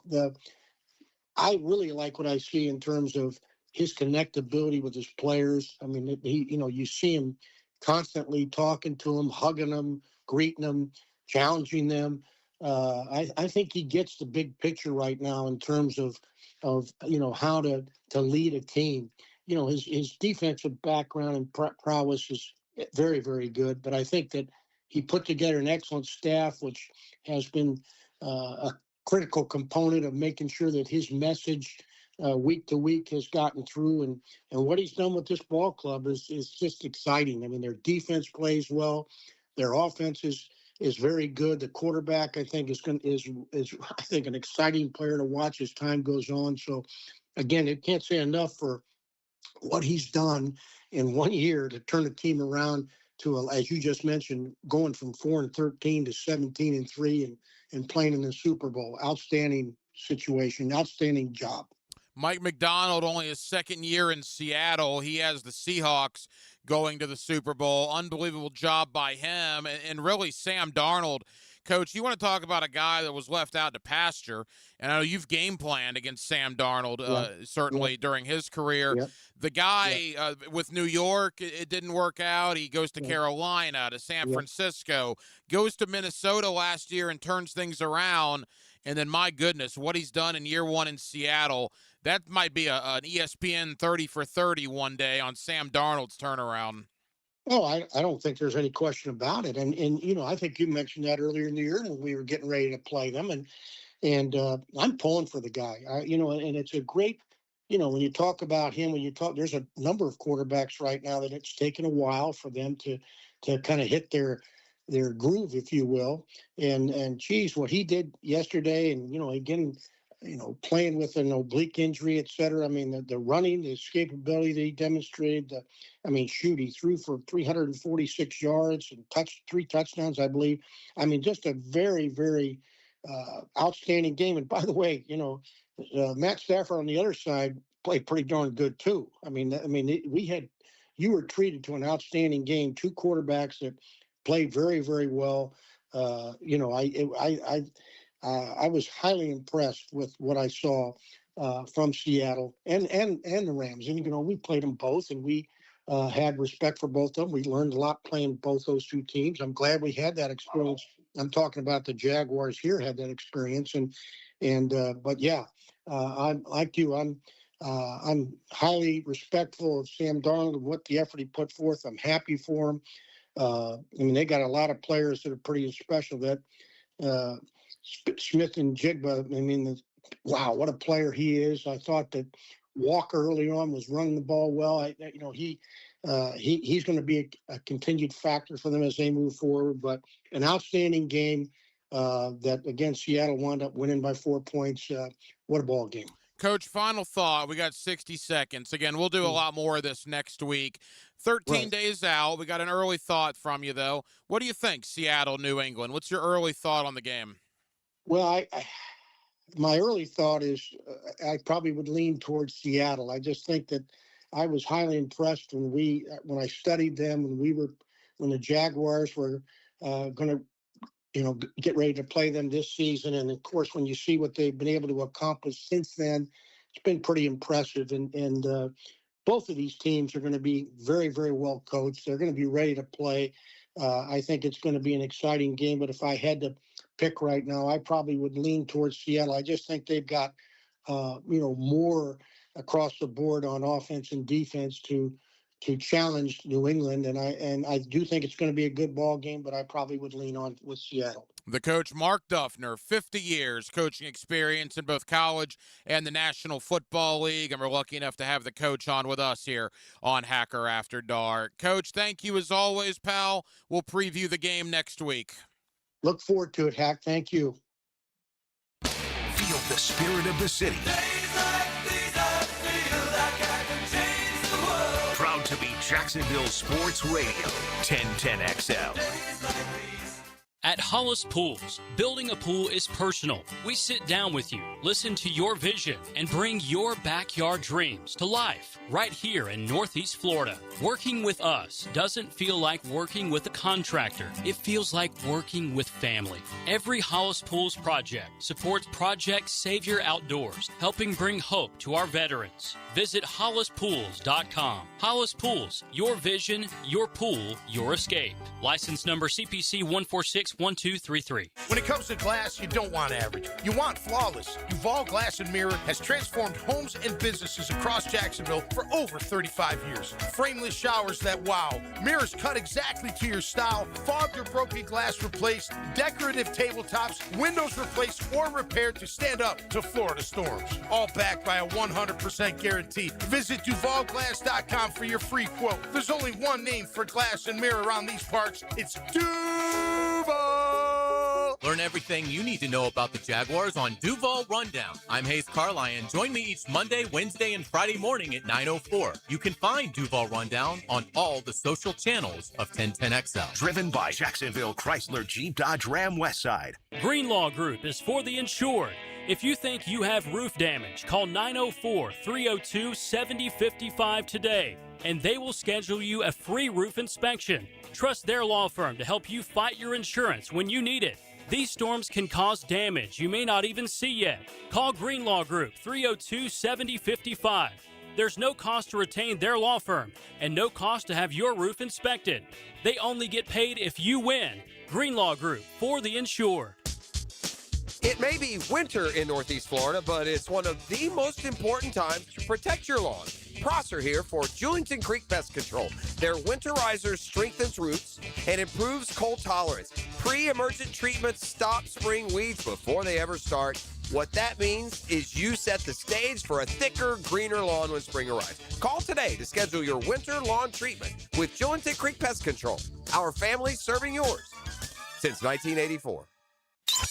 I really like what I see in terms of his connectability with his players. I mean, you see him constantly talking to them, hugging them, greeting them, challenging them. I think he gets the big picture right now in terms of how to lead a team. His defensive background and prowess is very, very good. But I think that he put together an excellent staff, which has been a critical component of making sure that his message week to week has gotten through, and what he's done with this ball club is just exciting. I mean, their defense plays well, their offense is very good. The quarterback, I think, is I think an exciting player to watch as time goes on. So, again, it can't say enough for what he's done in 1 year to turn the team around to, as you just mentioned, going from 4-13 to 17-3 and playing in the Super Bowl. Outstanding situation, outstanding job. Mike Macdonald, only his second year in Seattle. He has the Seahawks going to the Super Bowl. Unbelievable job by him. And really, Sam Darnold. Coach, you want to talk about a guy that was left out to pasture, and I know you've game planned against Sam Darnold, certainly during his career. Yep. The guy with New York, it didn't work out. He goes to Carolina, to San Francisco, goes to Minnesota last year and turns things around. And then, my goodness, what he's done in year one in Seattle, that might be an ESPN 30 for 30 one day on Sam Darnold's turnaround. Oh, I don't think there's any question about it. And I think you mentioned that earlier in the year when we were getting ready to play them. And I'm pulling for the guy. And it's a great, when you talk about him, there's a number of quarterbacks right now that it's taken a while for them to kind of hit their groove, if you will. And geez, what he did yesterday, and again, playing with an oblique injury, et cetera. I mean, the running, the escapability that he demonstrated. He threw for 346 yards and three touchdowns, I believe. I mean, just a very, very outstanding game. And by the way, Matt Stafford on the other side played pretty darn good too. You were treated to an outstanding game. Two quarterbacks that played very, very well. I was highly impressed with what I saw from Seattle and the Rams. And, we played them both, and we had respect for both of them. We learned a lot playing both those two teams. I'm glad we had that experience. I'm talking about the Jaguars here had that experience. But yeah, I'm like you. I'm highly respectful of Sam Darnold and what the effort he put forth. I'm happy for him. They got a lot of players that are pretty special. That Smith and Jigba, wow, what a player he is. I thought that Walker early on was running the ball well. He's going to be a continued factor for them as they move forward. But an outstanding game that, again, Seattle wound up winning by 4 points. What a ball game. Coach, final thought. We got 60 seconds. Again, we'll do a lot more of this next week. 13 days out. We got an early thought from you, though. What do you think, Seattle, New England? What's your early thought on the game? Well, my early thought is I probably would lean towards Seattle. I just think that I was highly impressed when I studied them, when the Jaguars were going to get ready to play them this season. And of course, when you see what they've been able to accomplish since then, it's been pretty impressive. And both of these teams are going to be very, very well coached. They're going to be ready to play. I think it's going to be an exciting game. But if I had to pick right now, I probably would lean towards Seattle. I just think they've got, more across the board on offense and defense to challenge New England, and I do think it's going to be a good ball game, but I probably would lean on with Seattle. The coach, Mark Duffner, 50 years coaching experience in both college and the National Football League, and we're lucky enough to have the coach on with us here on Hacker After Dark. Coach, thank you as always, pal. We'll preview the game next week. Look forward to it, Hack. Thank you. Feel the spirit of the city. to be Jacksonville Sports Radio, 1010XL. At Hollis Pools, building a pool is personal. We sit down with you, listen to your vision, and bring your backyard dreams to life right here in Northeast Florida. Working with us doesn't feel like working with a contractor. It feels like working with family. Every Hollis Pools project supports Project Savior Outdoors, helping bring hope to our veterans. Visit hollispools.com. Hollis Pools, your vision, your pool, your escape. License number CPC 1461233. When it comes to glass, you don't want average. You want flawless. Duval Glass and Mirror has transformed homes and businesses across Jacksonville for over 35 years. Frameless showers that wow. Mirrors cut exactly to your style. Fogged or broken glass replaced. Decorative tabletops. Windows replaced or repaired to stand up to Florida storms. All backed by a 100% guarantee. Visit DuvalGlass.com for your free quote. There's only one name for glass and mirror around these parts. It's Duval! Learn everything you need to know about the Jaguars on Duval Rundown. I'm Hayes Carlyon. Join me each Monday, Wednesday, and Friday morning at 9:04. You can find Duval Rundown on all the social channels of 1010XL. Driven by Jacksonville Chrysler Jeep Dodge Ram Westside. Greenlaw Group is for the insured. If you think you have roof damage, call 904-302-7055 today, and they will schedule you a free roof inspection. Trust their law firm to help you fight your insurance when you need it. These storms can cause damage you may not even see yet. Call Greenlaw Group 302-7055. There's no cost to retain their law firm and no cost to have your roof inspected. They only get paid if you win. Greenlaw Group, for the insured. It may be winter in Northeast Florida, but it's one of the most important times to protect your lawn. Prosser here for Julington Creek Pest Control. Their winterizer strengthens roots and improves cold tolerance. Pre-emergent treatments stop spring weeds before they ever start. What that means is you set the stage for a thicker, greener lawn when spring arrives. Call today to schedule your winter lawn treatment with Julington Creek Pest Control. Our family serving yours since 1984.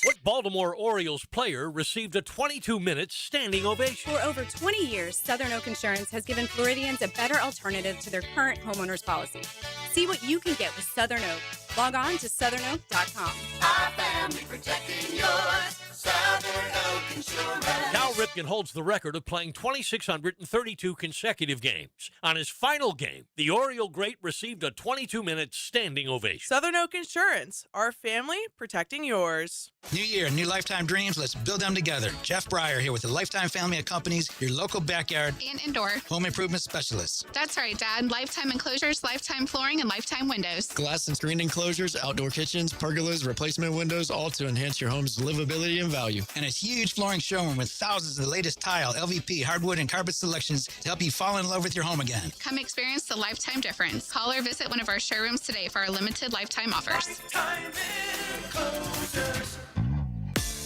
What Baltimore Orioles player received a 22-minute standing ovation? For over 20 years, Southern Oak Insurance has given Floridians a better alternative to their current homeowner's policy. See what you can get with Southern Oak. Log on to southernoak.com. Our family protecting yours. Southern Oak Insurance. Cal Ripken holds the record of playing 2,632 consecutive games. On his final game, the Oriole great received a 22-minute standing ovation. Southern Oak Insurance, our family protecting yours. New year, new lifetime dreams. Let's build them together. Jeff Breyer here with the Lifetime family of companies, your local backyard and indoor home improvement specialists. That's right, Dad. Lifetime enclosures, lifetime flooring, and lifetime windows. Glass and screened enclosures, outdoor kitchens, pergolas, replacement windows, all to enhance your home's livability and value. And a huge flooring showroom with thousands of the latest tile, LVP, hardwood, and carpet selections to help you fall in love with your home again. Come experience the lifetime difference. Call or visit one of our showrooms today for our limited lifetime offers. Lifetime enclosures.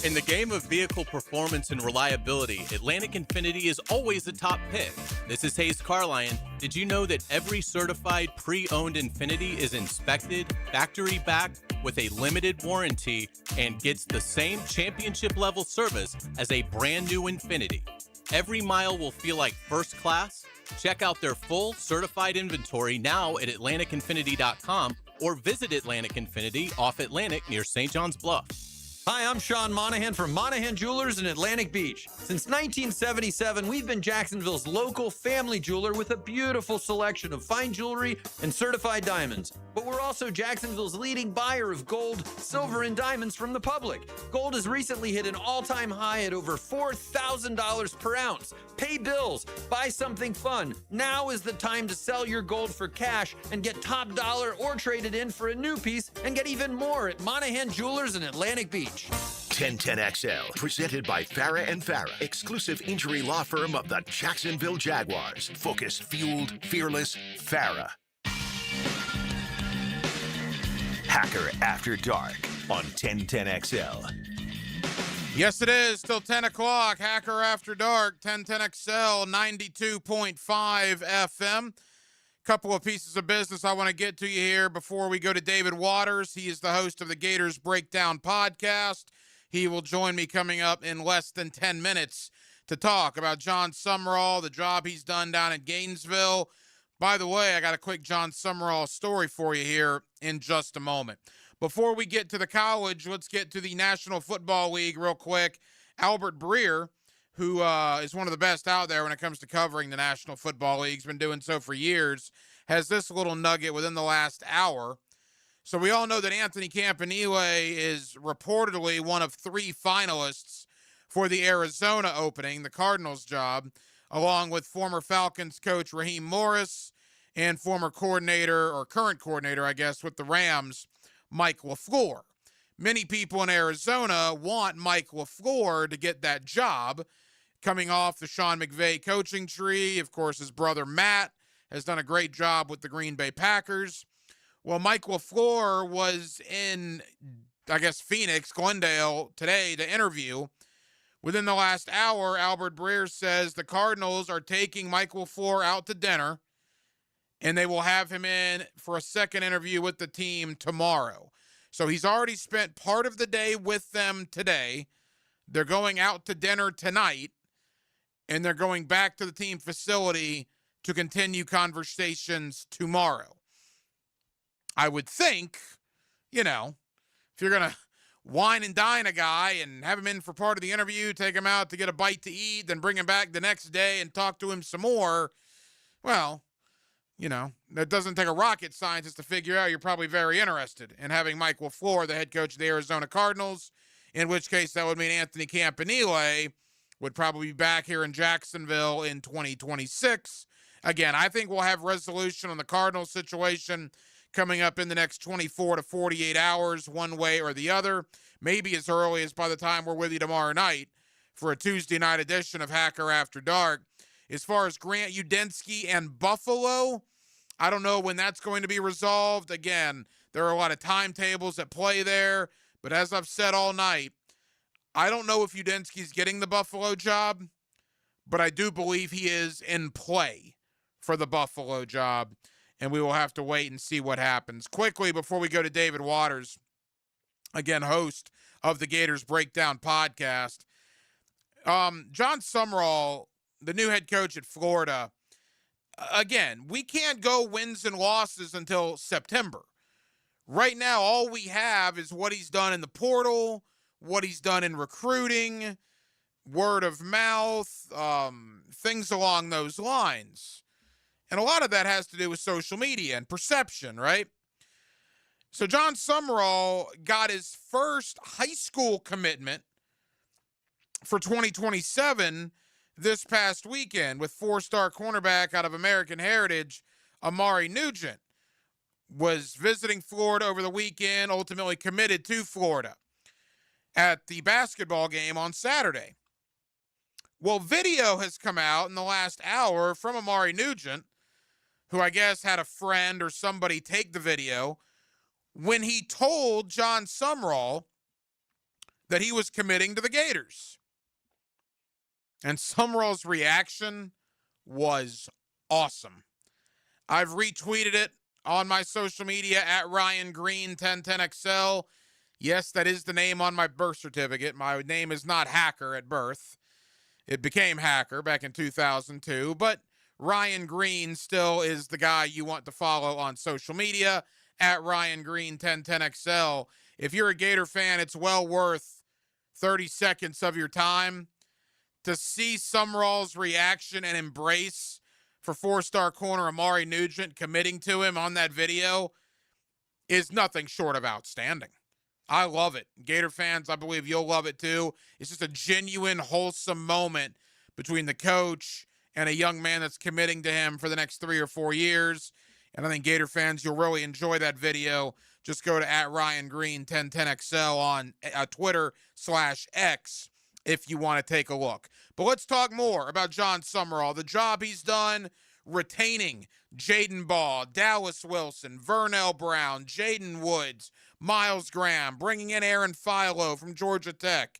In the game of vehicle performance and reliability, Atlantic Infinity is always the top pick. This is Hayes Carlyon. Did you know that every certified pre-owned Infinity is inspected, factory backed, with a limited warranty, and gets the same championship level service as a brand new Infinity? Every mile will feel like first class. Check out their full certified inventory now at AtlanticInfinity.com or visit Atlantic Infinity off Atlantic near St. John's Bluff. Hi, I'm Sean Monahan from Monahan Jewelers in Atlantic Beach. Since 1977, we've been Jacksonville's local family jeweler with a beautiful selection of fine jewelry and certified diamonds. But we're also Jacksonville's leading buyer of gold, silver, and diamonds from the public. Gold has recently hit an all-time high at over $4,000 per ounce. Pay bills, buy something fun. Now is the time to sell your gold for cash and get top dollar or trade it in for a new piece and get even more at Monahan Jewelers in Atlantic Beach. 1010XL, presented by Farah and Farah, exclusive injury law firm of the Jacksonville Jaguars. Focused, fueled, fearless, Farah. Hacker After Dark on 1010XL. Yes, it is. Till 10 o'clock. Hacker After Dark, 1010XL, 92.5 FM. Couple of pieces of business I want to get to you here before we go to David Waters. He is the host of the Gators Breakdown podcast. He will join me coming up in less than 10 minutes to talk about John Sumrall, the job he's done down at Gainesville. By the way, I got a quick John Summerall story for you here in just a moment. Before we get to the college, let's get to the National Football League real quick. Albert Breer, who is one of the best out there when it comes to covering the National Football League, has been doing so for years, has this little nugget within the last hour. So we all know that Anthony Campanile is reportedly one of 3 finalists for the Arizona opening, the Cardinals job, along with former Falcons coach Raheem Morris and former coordinator, or current coordinator, I guess, with the Rams, Mike LaFleur. Many people in Arizona want Mike LaFleur to get that job, coming off the Sean McVay coaching tree. Of course, his brother Matt has done a great job with the Green Bay Packers. Well, Mike LaFleur was in, I guess, Phoenix, Glendale today to interview. Within the last hour, Albert Breer says the Cardinals are taking Mike LaFleur out to dinner, and they will have him in for a second interview with the team tomorrow. So he's already spent part of the day with them today. They're going out to dinner tonight, and they're going back to the team facility to continue conversations tomorrow. I would think, if you're going to wine and dine a guy and have him in for part of the interview, take him out to get a bite to eat, then bring him back the next day and talk to him some more, well, that doesn't take a rocket scientist to figure out you're probably very interested in having Mike LaFleur, the head coach of the Arizona Cardinals, in which case that would mean Anthony Campanile would probably be back here in Jacksonville in 2026. Again, I think we'll have resolution on the Cardinals situation coming up in the next 24 to 48 hours, one way or the other. Maybe as early as by the time we're with you tomorrow night for a Tuesday night edition of Hacker After Dark. As far as Grant Udinski and Buffalo, I don't know when that's going to be resolved. Again, there are a lot of timetables at play there. But as I've said all night, I don't know if Udinski's getting the Buffalo job, but I do believe he is in play for the Buffalo job. And we will have to wait and see what happens. Quickly, before we go to David Waters, again, host of the Gators Breakdown podcast, John Summerall, the new head coach at Florida, again, we can't go wins and losses until September. Right now, all we have is what he's done in the portal, what he's done in recruiting, word of mouth, things along those lines. And a lot of that has to do with social media and perception, right? So John Summerall got his first high school commitment for 2027 this past weekend with 4-star cornerback out of American Heritage, Amari Nugent. Was visiting Florida over the weekend, ultimately committed to Florida at the basketball game on Saturday. Well, video has come out in the last hour from Amari Nugent, who I guess had a friend or somebody take the video, when he told John Summerall that he was committing to the Gators. And Summerall's reaction was awesome. I've retweeted it on my social media at Ryan Green 1010XL. Yes, that is the name on my birth certificate. My name is not Hacker at birth. It became Hacker back in 2002, but Ryan Green still is the guy you want to follow on social media at Ryan Green 1010XL. If you're a Gator fan, it's well worth 30 seconds of your time to see Summerall's reaction and embrace for 4-star corner Amari Nugent committing to him on that video is nothing short of outstanding. I love it. Gator fans, I believe you'll love it too. It's just a genuine, wholesome moment between the coach and a young man that's committing to him for the next 3 or 4 years. And I think Gator fans, you'll really enjoy that video. Just go to at Ryan Green 1010XL on Twitter/X if you want to take a look. But let's talk more about John Summerall, the job he's done retaining Jaden Ball, Dallas Wilson, Vernell Brown, Jaden Woods, Miles Graham, bringing in Aaron Philo from Georgia Tech,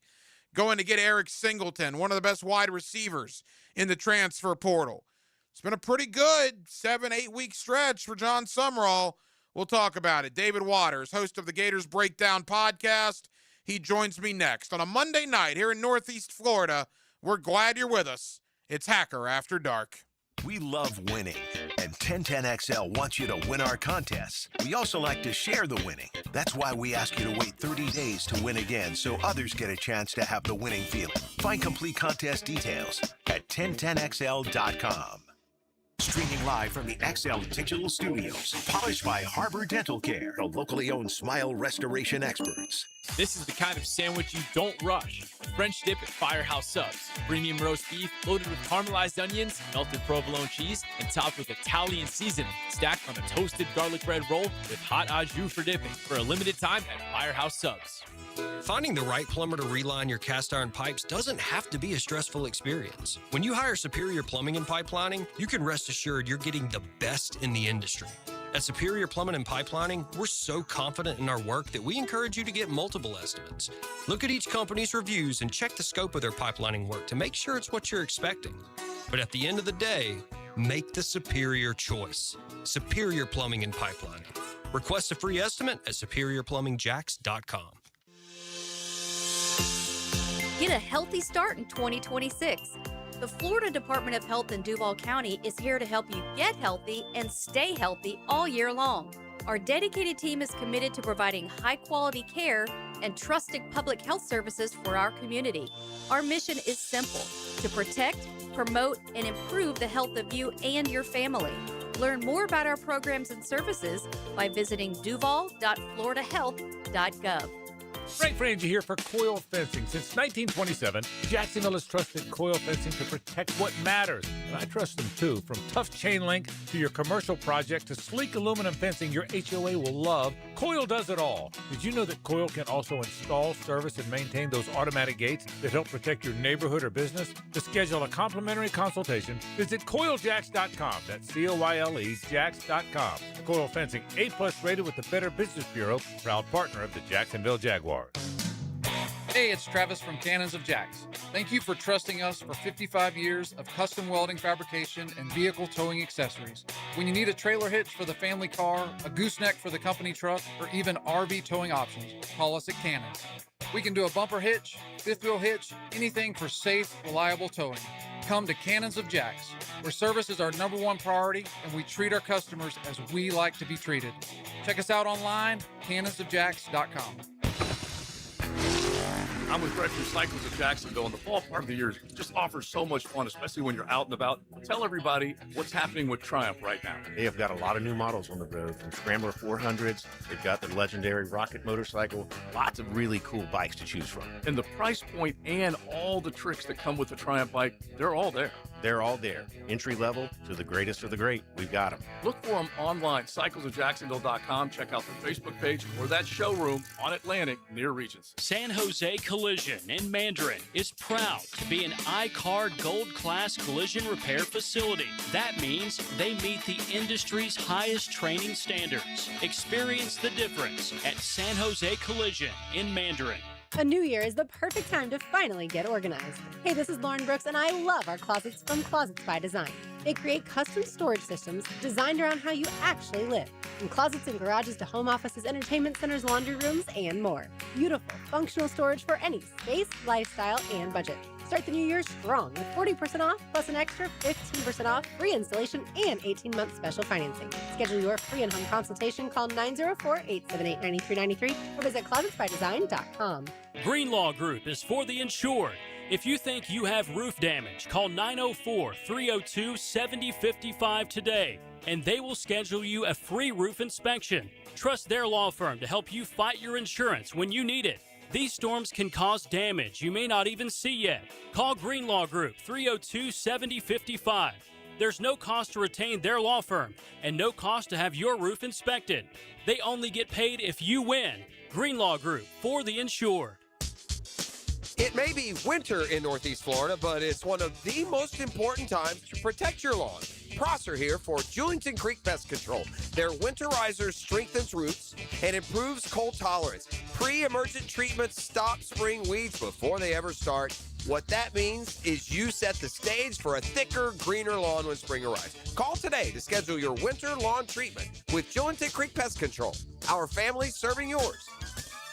going to get Eric Singleton, one of the best wide receivers in the transfer portal. It's been a pretty good 7-8 week stretch for John Summerall. We'll talk about it. David Waters, host of the Gators Breakdown podcast. He joins me next on a Monday night here in Northeast Florida. We're glad you're with us. It's Hacker After Dark. We love winning, and 1010XL wants you to win our contests. We also like to share the winning. That's why we ask you to wait 30 days to win again so others get a chance to have the winning feeling. Find complete contest details at 1010XL.com. Streaming live from the XL Digital Studios, polished by Harbor Dental Care, the locally owned smile restoration experts. This is the kind of sandwich you don't rush. French dip at Firehouse Subs. Premium roast beef loaded with caramelized onions, melted provolone cheese, and topped with Italian seasoning. Stacked on a toasted garlic bread roll with hot au jus for dipping. For a limited time at Firehouse Subs. Finding the right plumber to reline your cast iron pipes doesn't have to be a stressful experience. When you hire Superior Plumbing and Pipelining, you can rest assured you're getting the best in the industry. At Superior Plumbing and Pipelining, we're so confident in our work that we encourage you to get multiple estimates. Look at each company's reviews and check the scope of their pipelining work to make sure it's what you're expecting. But at the end of the day, make the superior choice. Superior Plumbing and Pipelining. Request a free estimate at superiorplumbingjacks.com. Get a healthy start in 2026. The Florida Department of Health in Duval County is here to help you get healthy and stay healthy all year long. Our dedicated team is committed to providing high-quality care and trusted public health services for our community. Our mission is simple: to protect, promote, and improve the health of you and your family. Learn more about our programs and services by visiting duval.floridahealth.gov. Frank Frangie here for Coil Fencing. Since 1927, Jacksonville has trusted Coil Fencing to protect what matters. And I trust them too. From tough chain link to your commercial project to sleek aluminum fencing your HOA will love, Coil does it all. Did you know that Coil can also install, service, and maintain those automatic gates that help protect your neighborhood or business? To schedule a complimentary consultation, visit CoilJacks.com. That's COYLE Jacks.com. Coil Fencing, A+ rated with the Better Business Bureau, proud partner of the Jacksonville Jaguars. Hey, it's Travis from Cannons of Jacks. Thank you for trusting us for 55 years of custom welding fabrication and vehicle towing accessories. When you need a trailer hitch for the family car, a gooseneck for the company truck, or even RV towing options, call us at Cannons. We can do a bumper hitch, fifth wheel hitch, anything for safe, reliable towing. Come to Cannons of Jacks, where service is our #1 priority and we treat our customers as we like to be treated. Check us out online, cannonsofjacks.com. I'm with Refuse Cycles of Jacksonville, and the fall part of the year just offers so much fun, especially when you're out and about. Tell everybody what's happening with Triumph right now. They have got a lot of new models on the road, from Scrambler 400s. They've got the legendary Rocket motorcycle. Lots of really cool bikes to choose from. And the price point and all the tricks that come with the Triumph bike, they're all there. They're all there. Entry level to the greatest of the great. We've got them. Look for them online, cyclesofjacksonville.com. Check out their Facebook page or that showroom on Atlantic near Regents. San Jose Collision in Mandarin is proud to be an I-CAR Gold Class collision repair facility. That means they meet the industry's highest training standards. Experience the difference at San Jose Collision in Mandarin. A new year is the perfect time to finally get organized. Hey, this is Lauren Brooks, and I love our closets from Closets by Design. They create custom storage systems designed around how you actually live. From closets and garages to home offices, entertainment centers, laundry rooms, and more. Beautiful, functional storage for any space, lifestyle, and budget. Start the new year strong with 40% off plus an extra 15% off, free installation, and 18-month special financing. Schedule your free in-home consultation. Call 904-878-9393 or visit closetsbydesign.com. Greenlaw Group is for the insured. If you think you have roof damage, call 904-302-7055 today, and they will schedule you a free roof inspection. Trust their law firm to help you fight your insurance when you need it. These storms can cause damage you may not even see yet. Call Greenlaw Group 302-7055. There's no cost to retain their law firm and no cost to have your roof inspected. They only get paid if you win. Greenlaw Group, for the insured. It may be winter in Northeast Florida, but it's one of the most important times to protect your lawn. Prosser here for Julington Creek Pest Control. Their winterizer strengthens roots and improves cold tolerance. Pre-emergent treatments stop spring weeds before they ever start. What that means is you set the stage for a thicker, greener lawn when spring arrives. Call today to schedule your winter lawn treatment with Julington Creek Pest Control. Our family serving yours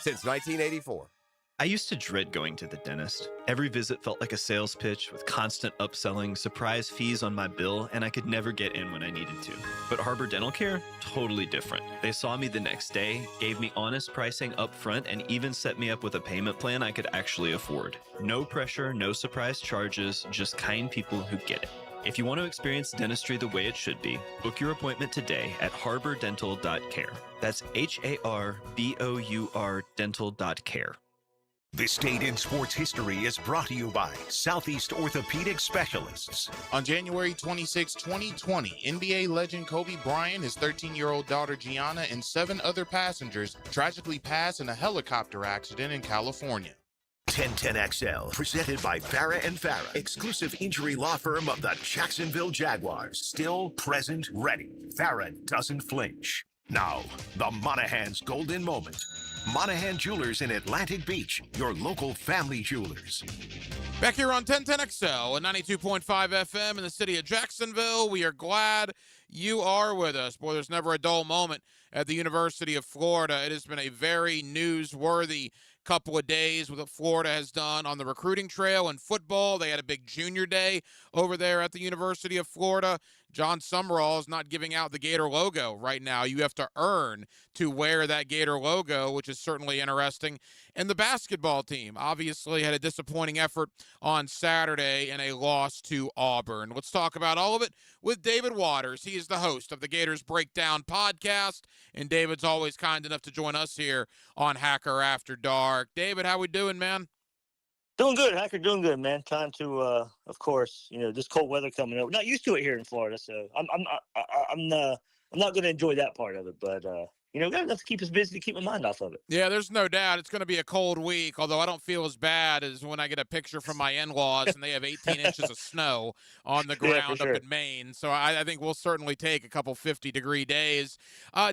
since 1984. I used to dread going to the dentist. Every visit felt like a sales pitch with constant upselling, surprise fees on my bill, and I could never get in when I needed to. But Harbor Dental Care? Totally different. They saw me the next day, gave me honest pricing up front, and even set me up with a payment plan I could actually afford. No pressure, no surprise charges, just kind people who get it. If you want to experience dentistry the way it should be, book your appointment today at harbordental.care. That's HARBOUR dental.care. This date in sports history is brought to you by Southeast Orthopedic Specialists. On January 26, 2020, NBA legend Kobe Bryant, his 13-year-old daughter Gianna, and 7 other passengers tragically passed in a helicopter accident in California. 1010XL, presented by Farah and Farah, exclusive injury law firm of the Jacksonville Jaguars. Still, present, ready. Farah doesn't flinch. Now, the Monahan's golden moment. Monahan Jewelers in Atlantic Beach, your local family jewelers. Back here on 1010XL and 92.5 FM in the city of Jacksonville, we are glad you are with us. Boy, there's never a dull moment at the University of Florida. It has been a very newsworthy couple of days with what Florida has done on the recruiting trail in football. They had a big junior day over there at the University of Florida. John Summerall is not giving out the Gator logo right now. You have to earn to wear that Gator logo, which is certainly interesting. And the basketball team obviously had a disappointing effort on Saturday and a loss to Auburn. Let's talk about all of it with David Waters. He is the host of the Gators Breakdown podcast, and David's always kind enough to join us here on Hacker After Dark. David, how we doing, man? Doing good, Hacker. Doing good, man. Trying to, of course, this cold weather coming up. Not used to it here in Florida, so I'm not going to enjoy that part of it. But got enough to keep us busy to keep my mind off of it. Yeah, there's no doubt it's going to be a cold week. Although I don't feel as bad as when I get a picture from my in-laws and they have 18 inches of snow on the ground up in Maine. So I think we'll certainly take a couple 50-degree days.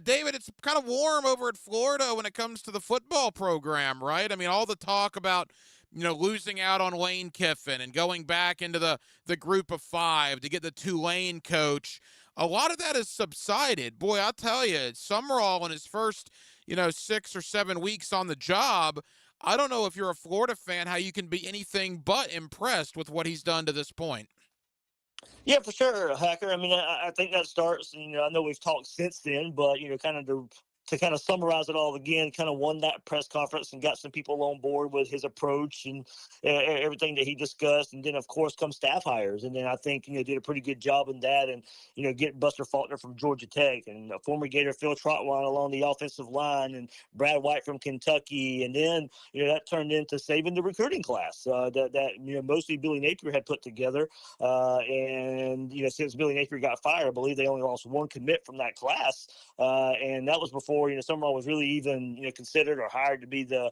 David, it's kind of warm over at Florida when it comes to the football program, right? I mean, all the talk about losing out on Lane Kiffin and going back into the group of 5 to get the Tulane coach. A lot of that has subsided. Boy, I'll tell you, Summerall in his first, 6 or 7 weeks on the job, I don't know if you're a Florida fan, how you can be anything but impressed with what he's done to this point. Yeah, for sure, Hacker. I mean, I think that starts, I know we've talked since then, but, to kind of summarize it all again, kind of won that press conference and got some people on board with his approach and everything that he discussed. And then, of course, come staff hires. And then I think, did a pretty good job in that. And, getting Buster Faulkner from Georgia Tech and former Gator Phil Trotwine along the offensive line and Brad White from Kentucky. And then, that turned into saving the recruiting class that mostly Billy Napier had put together. And since Billy Napier got fired, I believe they only lost 1 commit from that class. And that was before Summerall was really even considered or hired to be the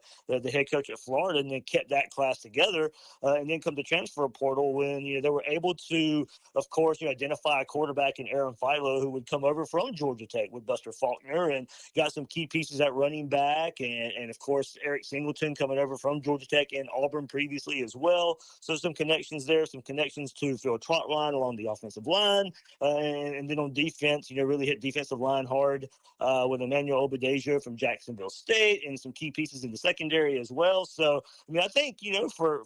head coach at Florida, and then kept that class together, and then come to transfer portal when they were able to, of course, identify a quarterback in Aaron Philo who would come over from Georgia Tech with Buster Faulkner, and got some key pieces at running back, and of course Eric Singleton coming over from Georgia Tech and Auburn previously as well. So some connections there, some connections to Phil Trotwine along the offensive line, and then on defense, really hit defensive line hard with Emmanuel Obadejah from Jacksonville State and some key pieces in the secondary as well. So, I mean, I think, for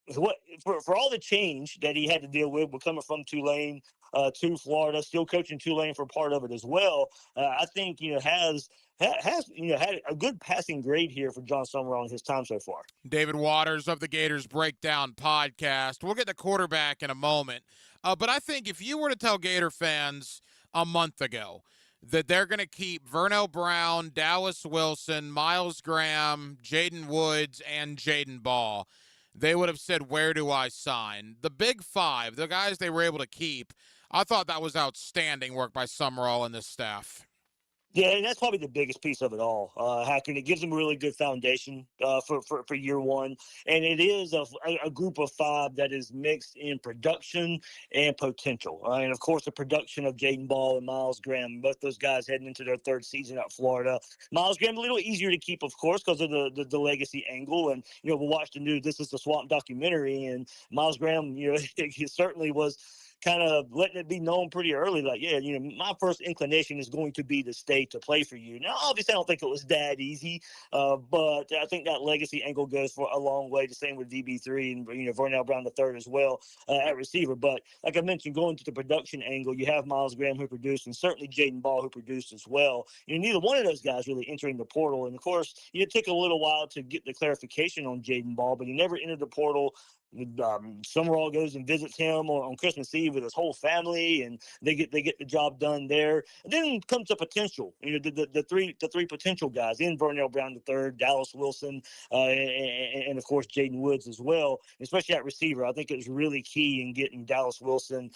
all the change that he had to deal with coming from Tulane to Florida, still coaching Tulane for part of it as well, I think, has had a good passing grade here for John Summerall in his time so far. David Waters of the Gators Breakdown podcast. We'll get the quarterback in a moment. But I think if you were to tell Gator fans a month ago that they're going to keep Vernell Brown, Dallas Wilson, Miles Graham, Jaden Woods, and Jaden Ball, they would have said, where do I sign? The big 5, the guys they were able to keep, I thought that was outstanding work by Summerall and this staff. Yeah, and that's probably the biggest piece of it all, Hacker. And it gives them a really good foundation for year one. And it is a group of 5 that is mixed in production and potential. And, of course, the production of Jaden Ball and Miles Graham, both those guys heading into their 3rd season at Florida. Miles Graham a little easier to keep, of course, because of the legacy angle. And, we'll watch the new This Is the Swamp documentary. And Miles Graham, he certainly was – kind of letting it be known pretty early, like, yeah, my first inclination is going to be to stay to play for you. Now, obviously, I don't think it was that easy, but I think that legacy angle goes for a long way. The same with DB3 and Vernell Brown III as well at receiver. But like I mentioned, going to the production angle, you have Miles Graham who produced, and certainly Jaden Ball who produced as well. Neither one of those guys really entering the portal, and of course, it took a little while to get the clarification on Jaden Ball, but he never entered the portal. Summerall goes and visits him on Christmas Eve with his whole family, and they get the job done there. And then comes the potential, the three potential guys in Vernell Brown III, Dallas Wilson, and of course Jaden Woods as well. Especially at receiver, I think it was really key in getting Dallas Wilson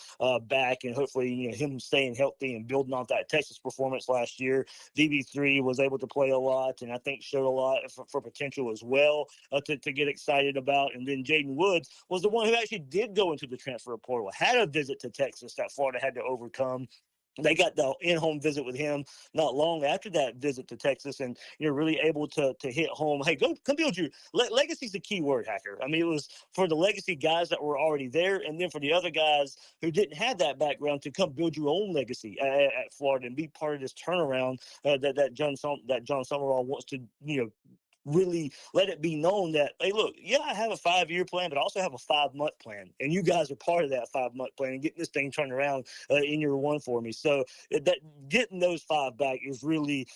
back, and hopefully him staying healthy and building off that Texas performance last year. DB3 was able to play a lot, and I think showed a lot for potential as well to get excited about. And then Jaden Woods was the one who actually did go into the transfer portal, had a visit to Texas that Florida had to overcome. They got the in-home visit with him not long after that visit to Texas, and really able to hit home. Hey, come build your legacy's the key word, Hacker. I mean, it was for the legacy guys that were already there, and then for the other guys who didn't have that background to come build your own legacy at Florida and be part of this turnaround that John Summerall wants to really let it be known that, hey, look, yeah, I have a 5-year plan, but I also have a 5-month plan. And you guys are part of that 5-month plan and getting this thing turned around in year one for me. So that getting those 5 back is really,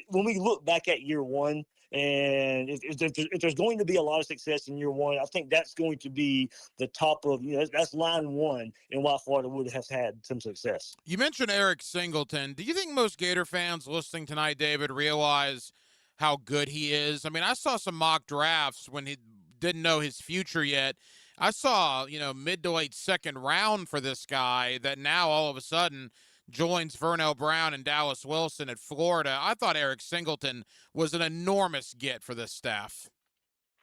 when we look back at year one, and if there's going to be a lot of success in year one, I think that's going to be the top of, that's line one and why Florida would have had some success. You mentioned Eric Singleton. Do you think most Gator fans listening tonight, David, realize how good he is? I mean, I saw some mock drafts when he didn't know his future yet. I saw, mid to late second round for this guy that now all of a sudden joins Vernell Brown and Dallas Wilson at Florida. I thought Eric Singleton was an enormous get for this staff.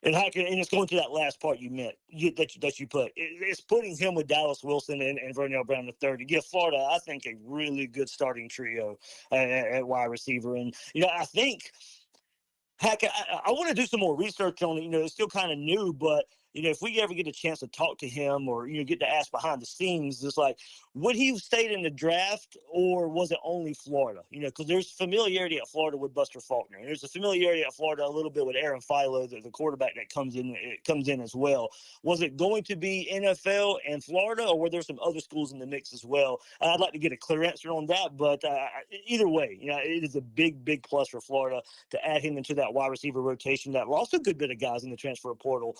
And it's going to that last part you meant that you put. It's putting him with Dallas Wilson and Vernell Brown III to give Florida, I think, a really good starting trio at wide receiver. And I think. Heck, I want to do some more research on it. It's still kind of new, but if we ever get a chance to talk to him or get to ask behind the scenes, it's like, would he have stayed in the draft or was it only Florida? Because there's familiarity at Florida with Buster Faulkner. There's a familiarity at Florida a little bit with Aaron Philo, the quarterback that comes in as well. Was it going to be NFL and Florida, or were there some other schools in the mix as well? I'd like to get a clear answer on that, but either way, it is a big plus for Florida to add him into that wide receiver rotation. That lost a good bit of guys in the transfer portal,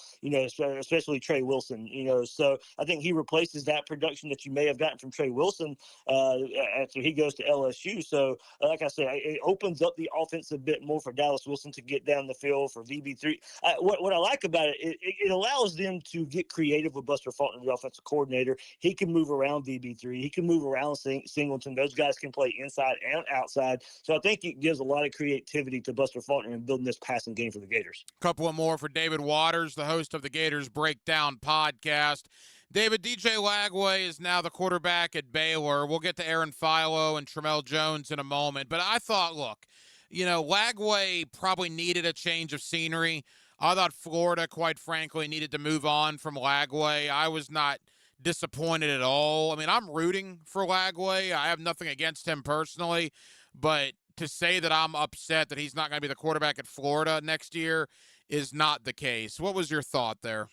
especially Trey Wilson, so I think he replaces that production that you may have gotten from Trey Wilson after he goes to LSU. So like I said, it opens up the offense a bit more for Dallas Wilson to get down the field for VB3. What I like about it allows them to get creative with Buster Faulkner, the offensive coordinator. He can move around VB3. He can move around Singleton. Those guys can play inside and outside. So I think it gives a lot of creativity to Buster Faulkner in building this passing game for the Gators. Couple more for David Waters, the host of the Gators Breakdown podcast. David, DJ Lagway is now the quarterback at Baylor. We'll get to Aaron Philo and Tramel Jones in a moment. But I thought, look, Lagway probably needed a change of scenery. I thought Florida, quite frankly, needed to move on from Lagway. I was not disappointed at all. I mean, I'm rooting for Lagway. I have nothing against him personally. But to say that I'm upset that he's not going to be the quarterback at Florida next year is not the case. What was your thought there?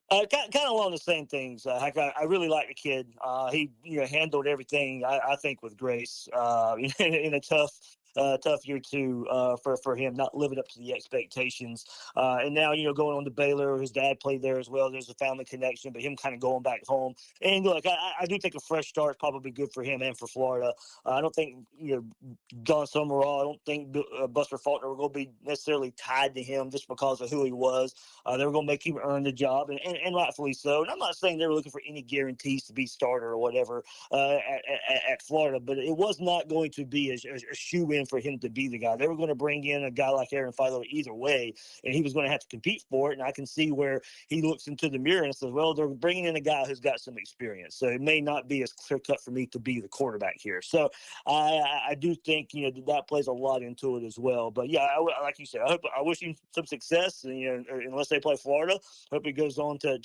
Kind of along the same things. I really like the kid. He handled everything, I think, with grace in a tough year two for him, not living up to the expectations. And now, going on to Baylor, his dad played there as well. There's a family connection, but him kind of going back home. And look, I do think a fresh start is probably good for him and for Florida. I don't think, John Summerall, I don't think Buster Faulkner were going to be necessarily tied to him just because of who he was. They were going to make him earn the job, and rightfully so. And I'm not saying they were looking for any guarantees to be starter or whatever at Florida, but it was not going to be a shoe-in for him to be the guy. They were going to bring in a guy like Aaron Philo either way, and he was going to have to compete for it. And I can see where he looks into the mirror and says, well, they're bringing in a guy who's got some experience. So it may not be as clear cut for me to be the quarterback here. So I do think, that plays a lot into it as well. But yeah, like you said, I wish him some success. And, unless they play Florida, hope he goes on to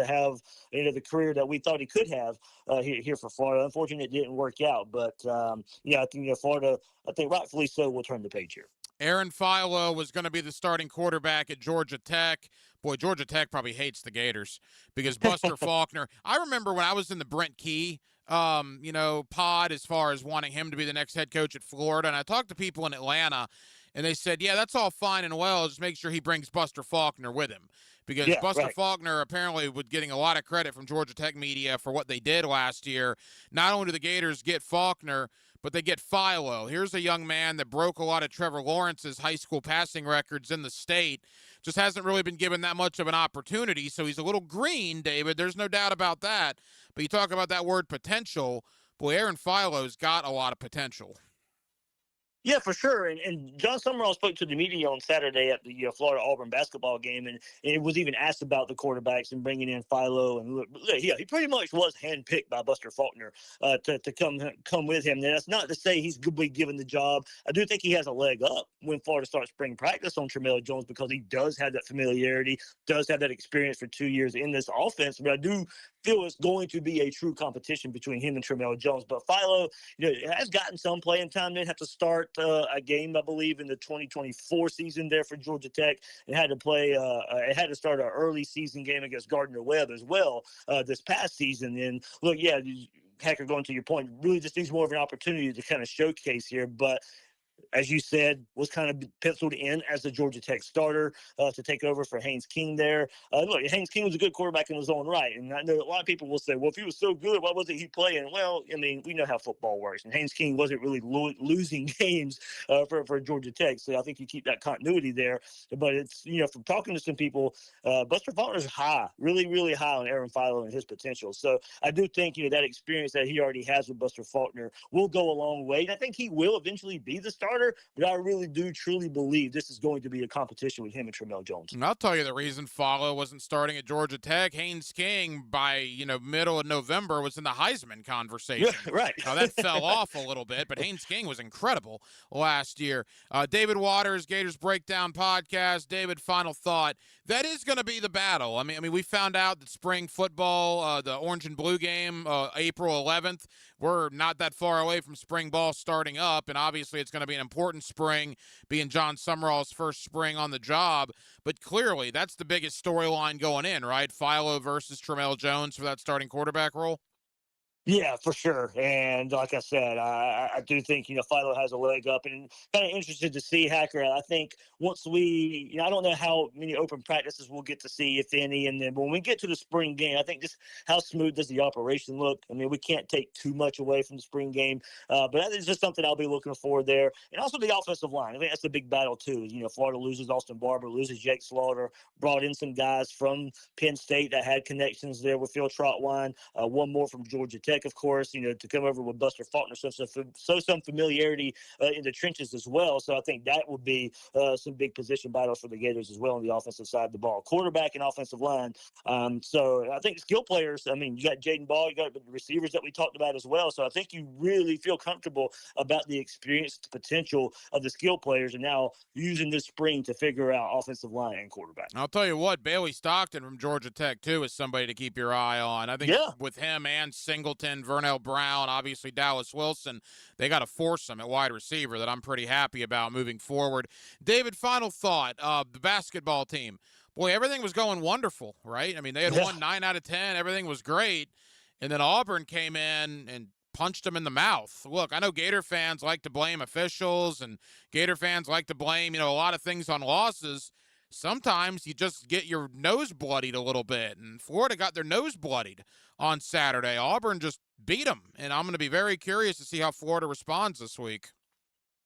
have, the career that we thought he could have here for Florida. Unfortunately, it didn't work out. But I think Florida, I think rightfully so, will turn the page here. Aaron Philo was going to be the starting quarterback at Georgia Tech. Boy, Georgia Tech probably hates the Gators because Buster Faulkner. I remember when I was in the Brent Key, pod as far as wanting him to be the next head coach at Florida, and I talked to people in Atlanta, and they said, yeah, that's all fine and well. Just make sure he brings Buster Faulkner with him. Because Buster Faulkner apparently was getting a lot of credit from Georgia Tech media for what they did last year. Not only do the Gators get Faulkner, but they get Philo. Here's a young man that broke a lot of Trevor Lawrence's high school passing records in the state. Just hasn't really been given that much of an opportunity, so he's a little green, David. There's no doubt about that. But you talk about that word potential. Boy, Aaron Philo's got a lot of potential. Yeah, for sure. And John Summerall spoke to the media on Saturday at the Florida-Auburn basketball game, and it was even asked about the quarterbacks and bringing in Philo. And look, he pretty much was handpicked by Buster Faulkner to come with him. Now, that's not to say he's going to be given the job. I do think he has a leg up when Florida starts spring practice on Tramel Jones because he does have that familiarity, does have that experience for 2 years in this offense. But I do feel it's going to be a true competition between him and Tramel Jones. But Philo, has gotten some playing time. Didn't have to start a game, I believe, in the 2024 season there for Georgia Tech, and had to play. It had to start an early season game against Gardner Webb as well this past season. And look, Hacker, going to your point, really just needs more of an opportunity to kind of showcase here, but. As you said, was kind of penciled in as the Georgia Tech starter to take over for Haynes King there. Look, Haynes King was a good quarterback in his own right. And I know a lot of people will say, well, if he was so good, why wasn't he playing? Well, I mean, we know how football works. And Haynes King wasn't really losing games for Georgia Tech. So I think you keep that continuity there. But it's, from talking to some people, Buster Faulkner's high, really, really high on Aaron Philo and his potential. So I do think, that experience that he already has with Buster Faulkner will go a long way. And I think he will eventually be the starter. But I really do truly believe this is going to be a competition with him and Tramel Jones. And I'll tell you the reason Philo wasn't starting at Georgia Tech. Haynes King, by middle of November, was in the Heisman conversation. Yeah, right. Now, that fell off a little bit, but Haynes King was incredible last year. David Waters, Gators Breakdown Podcast. David, final thought. That is going to be the battle. I mean, we found out that spring football, the orange and blue game, April 11th, we're not that far away from spring ball starting up, and obviously it's going to be an important spring, being John Summerall's first spring on the job. But clearly, that's the biggest storyline going in, right? Philo versus Tramel Jones for that starting quarterback role. Yeah, for sure. And like I said, I do think, Philo has a leg up, and kind of interested to see, Hacker. I think once we, I don't know how many open practices we'll get to see, if any. And then when we get to the spring game, I think just how smooth does the operation look? I mean, we can't take too much away from the spring game, but that is just something I'll be looking for there. And also the offensive line. I think that's the big battle too. Florida loses Austin Barber, loses Jake Slaughter, brought in some guys from Penn State that had connections there with Phil Trotwine, one more from Georgia Tech, of course, to come over with Buster Faulkner, so some familiarity in the trenches as well. So I think that would be some big position battles for the Gators as well on the offensive side of the ball, quarterback and offensive line. So I think skill players, you got Jaden Ball, you got the receivers that we talked about as well. So I think you really feel comfortable about the experience, the potential of the skill players, and now using this spring to figure out offensive line and quarterback. I'll tell you what, Bailey Stockton from Georgia Tech, too, is somebody to keep your eye on. I think with him and Singleton, Vernell Brown, obviously Dallas Wilson, they got a foursome at wide receiver that I'm pretty happy about moving forward. David, final thought, the basketball team. Boy, everything was going wonderful, right? I mean, they had won 9 out of 10. Everything was great. And then Auburn came in and punched them in the mouth. Look, I know Gator fans like to blame officials, and Gator fans like to blame, a lot of things on losses. Sometimes you just get your nose bloodied a little bit, and Florida got their nose bloodied on Saturday. Auburn just beat them, and I'm going to be very curious to see how Florida responds this week.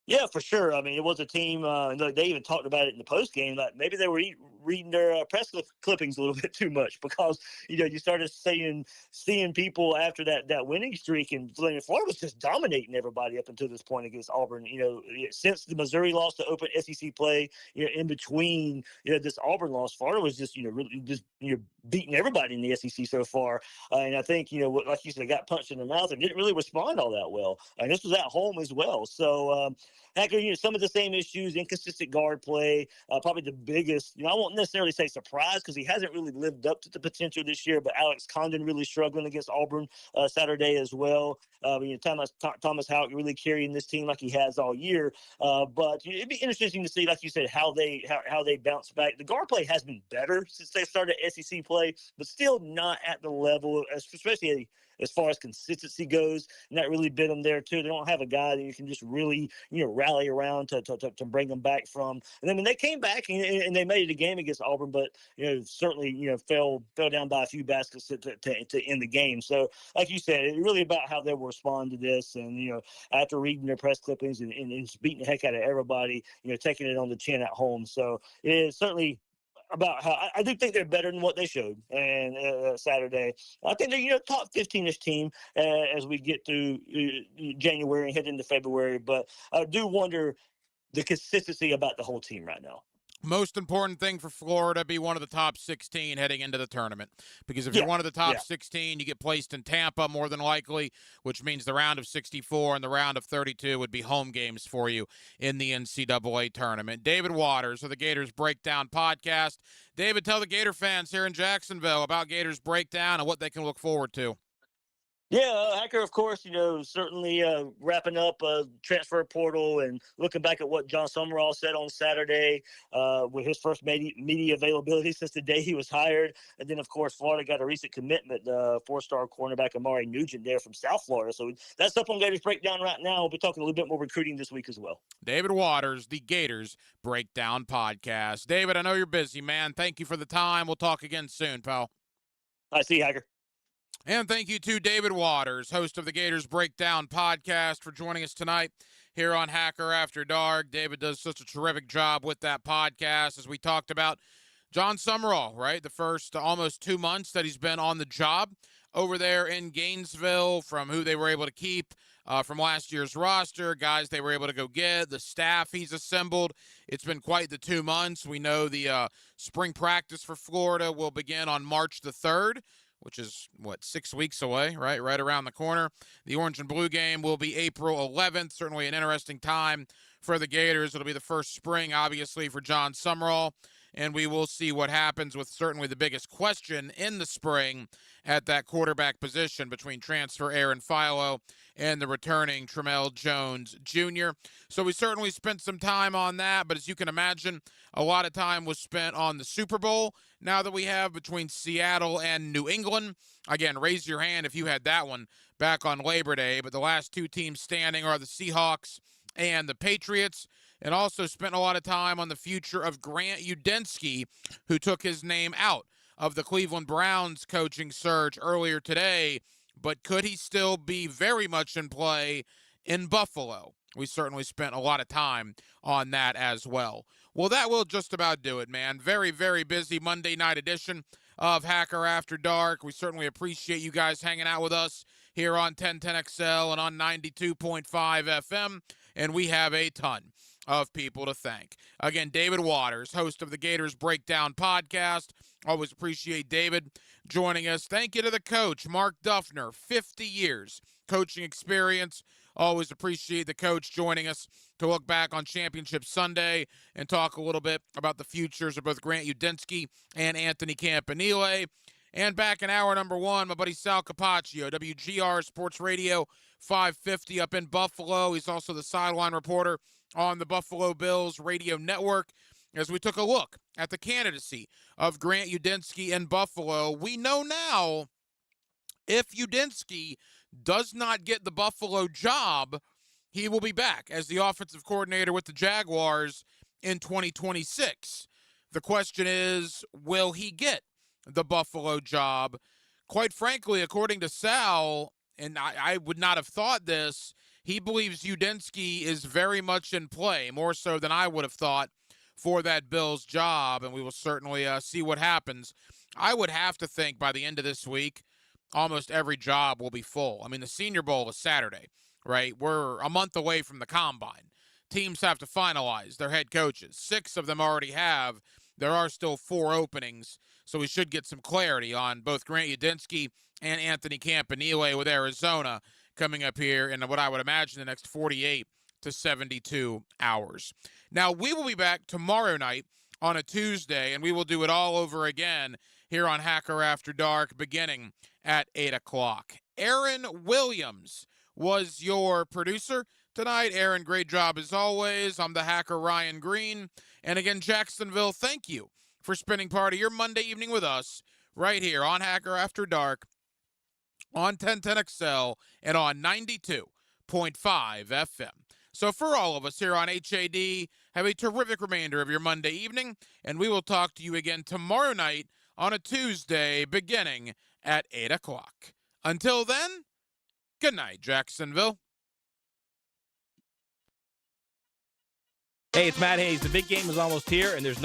Yeah, for sure. I mean, it was a team, they even talked about it in the postgame, that maybe they were reading their press clippings a little bit too much, because you started seeing people after that winning streak, and Florida was just dominating everybody up until this point against Auburn. Since the Missouri loss to open SEC play, in between this Auburn loss, Florida was just really just beating everybody in the SEC so far. And I think like you said, got punched in the mouth and didn't really respond all that well. And this was at home as well. So Hacker, some of the same issues, inconsistent guard play, probably the biggest, I won't necessarily say surprise, because he hasn't really lived up to the potential this year, but Alex Condon really struggling against Auburn Saturday as well. Thomas Houck really carrying this team like he has all year. But it'd be interesting to see, like you said, how they bounce back. The guard play has been better since they started SEC play, but still not at the level, especially as far as consistency goes, and that really bit them there too. They don't have a guy that you can just really, rally around to bring them back from. And then when they came back and they made it a game against Auburn, but certainly fell down by a few baskets to end the game. So like you said, it's really about how they will respond to this. And after reading their press clippings and just beating the heck out of everybody, taking it on the chin at home. So it is certainly about how I do think they're better than what they showed and Saturday. I think they're top 15-ish team as we get through January and head into February. But I do wonder the consistency about the whole team right now. Most important thing for Florida, be one of the top 16 heading into the tournament. Because if you're one of the top 16, you get placed in Tampa more than likely, which means the round of 64 and the round of 32 would be home games for you in the NCAA tournament. David Waters of the Gators Breakdown podcast. David, tell the Gator fans here in Jacksonville about Gators Breakdown and what they can look forward to. Yeah, Hacker, of course, certainly wrapping up transfer portal and looking back at what John Summerall said on Saturday with his first media availability since the day he was hired. And then, of course, Florida got a recent commitment, four-star cornerback Amari Nugent there from South Florida. So that's up on Gators Breakdown right now. We'll be talking a little bit more recruiting this week as well. David Waters, the Gators Breakdown podcast. David, I know you're busy, man. Thank you for the time. We'll talk again soon, pal. I see you, Hacker. And thank you to David Waters, host of the Gators Breakdown podcast, for joining us tonight here on Hacker After Dark. David does such a terrific job with that podcast. As we talked about John Summerall, right? The first almost 2 months that he's been on the job over there in Gainesville, from who they were able to keep from last year's roster, guys they were able to go get, the staff he's assembled. It's been quite the 2 months. We know the spring practice for Florida will begin on March the 3rd. Which is, 6 weeks away, right? Right around the corner. The Orange and Blue game will be April 11th. Certainly an interesting time for the Gators. It'll be the first spring, obviously, for John Summerall. And we will see what happens with certainly the biggest question in the spring at that quarterback position between transfer Aaron Philo and the returning Tramel Jones Jr. So we certainly spent some time on that, but as you can imagine, a lot of time was spent on the Super Bowl now that we have between Seattle and New England. Again, raise your hand if you had that one back on Labor Day, but the last two teams standing are the Seahawks and the Patriots. And also spent a lot of time on the future of Grant Udinski, who took his name out of the Cleveland Browns coaching search earlier today. But could he still be very much in play in Buffalo? We certainly spent a lot of time on that as well. Well, that will just about do it, man. Very, very busy Monday night edition of Hacker After Dark. We certainly appreciate you guys hanging out with us here on 1010XL and on 92.5 FM. And we have a ton of people to thank. Again, David Waters, host of the Gators Breakdown podcast. Always appreciate David joining us. Thank you to the coach, Mark Duffner, 50 years coaching experience. Always appreciate the coach joining us to look back on Championship Sunday and talk a little bit about the futures of both Grant Udinski and Anthony Campanile. And back in hour number one, my buddy Sal Capaccio, WGR Sports Radio 550 up in Buffalo. He's also the sideline reporter on the Buffalo Bills radio network. As we took a look at the candidacy of Grant Udinski in Buffalo, we know now if Udinski does not get the Buffalo job, he will be back as the offensive coordinator with the Jaguars in 2026. The question is, will he get the Buffalo job? Quite frankly, according to Sal, and I would not have thought this, he believes Udinski is very much in play, more so than I would have thought, for that Bills job, and we will certainly see what happens. I would have to think by the end of this week, almost every job will be full. I mean, the Senior Bowl is Saturday, right? We're a month away from the Combine. Teams have to finalize their head coaches. 6 of them already have. There are still 4 openings, so we should get some clarity on both Grant Udinski and Anthony Campanile with Arizona coming up here in what I would imagine the next 48 to 72 hours. Now, we will be back tomorrow night on a Tuesday, and we will do it all over again here on Hacker After Dark beginning at 8 o'clock. Aaron Williams was your producer tonight. Aaron, great job as always. I'm the Hacker Ryan Green. And again, Jacksonville, thank you for spending part of your Monday evening with us right here on Hacker After Dark on 1010XL and on 92.5 FM. So for all of us here on HAD, have a terrific remainder of your Monday evening, and we will talk to you again tomorrow night on a Tuesday beginning at 8 o'clock. Until then, good night, Jacksonville. Hey, it's Matt Hayes. The big game is almost here, and there's no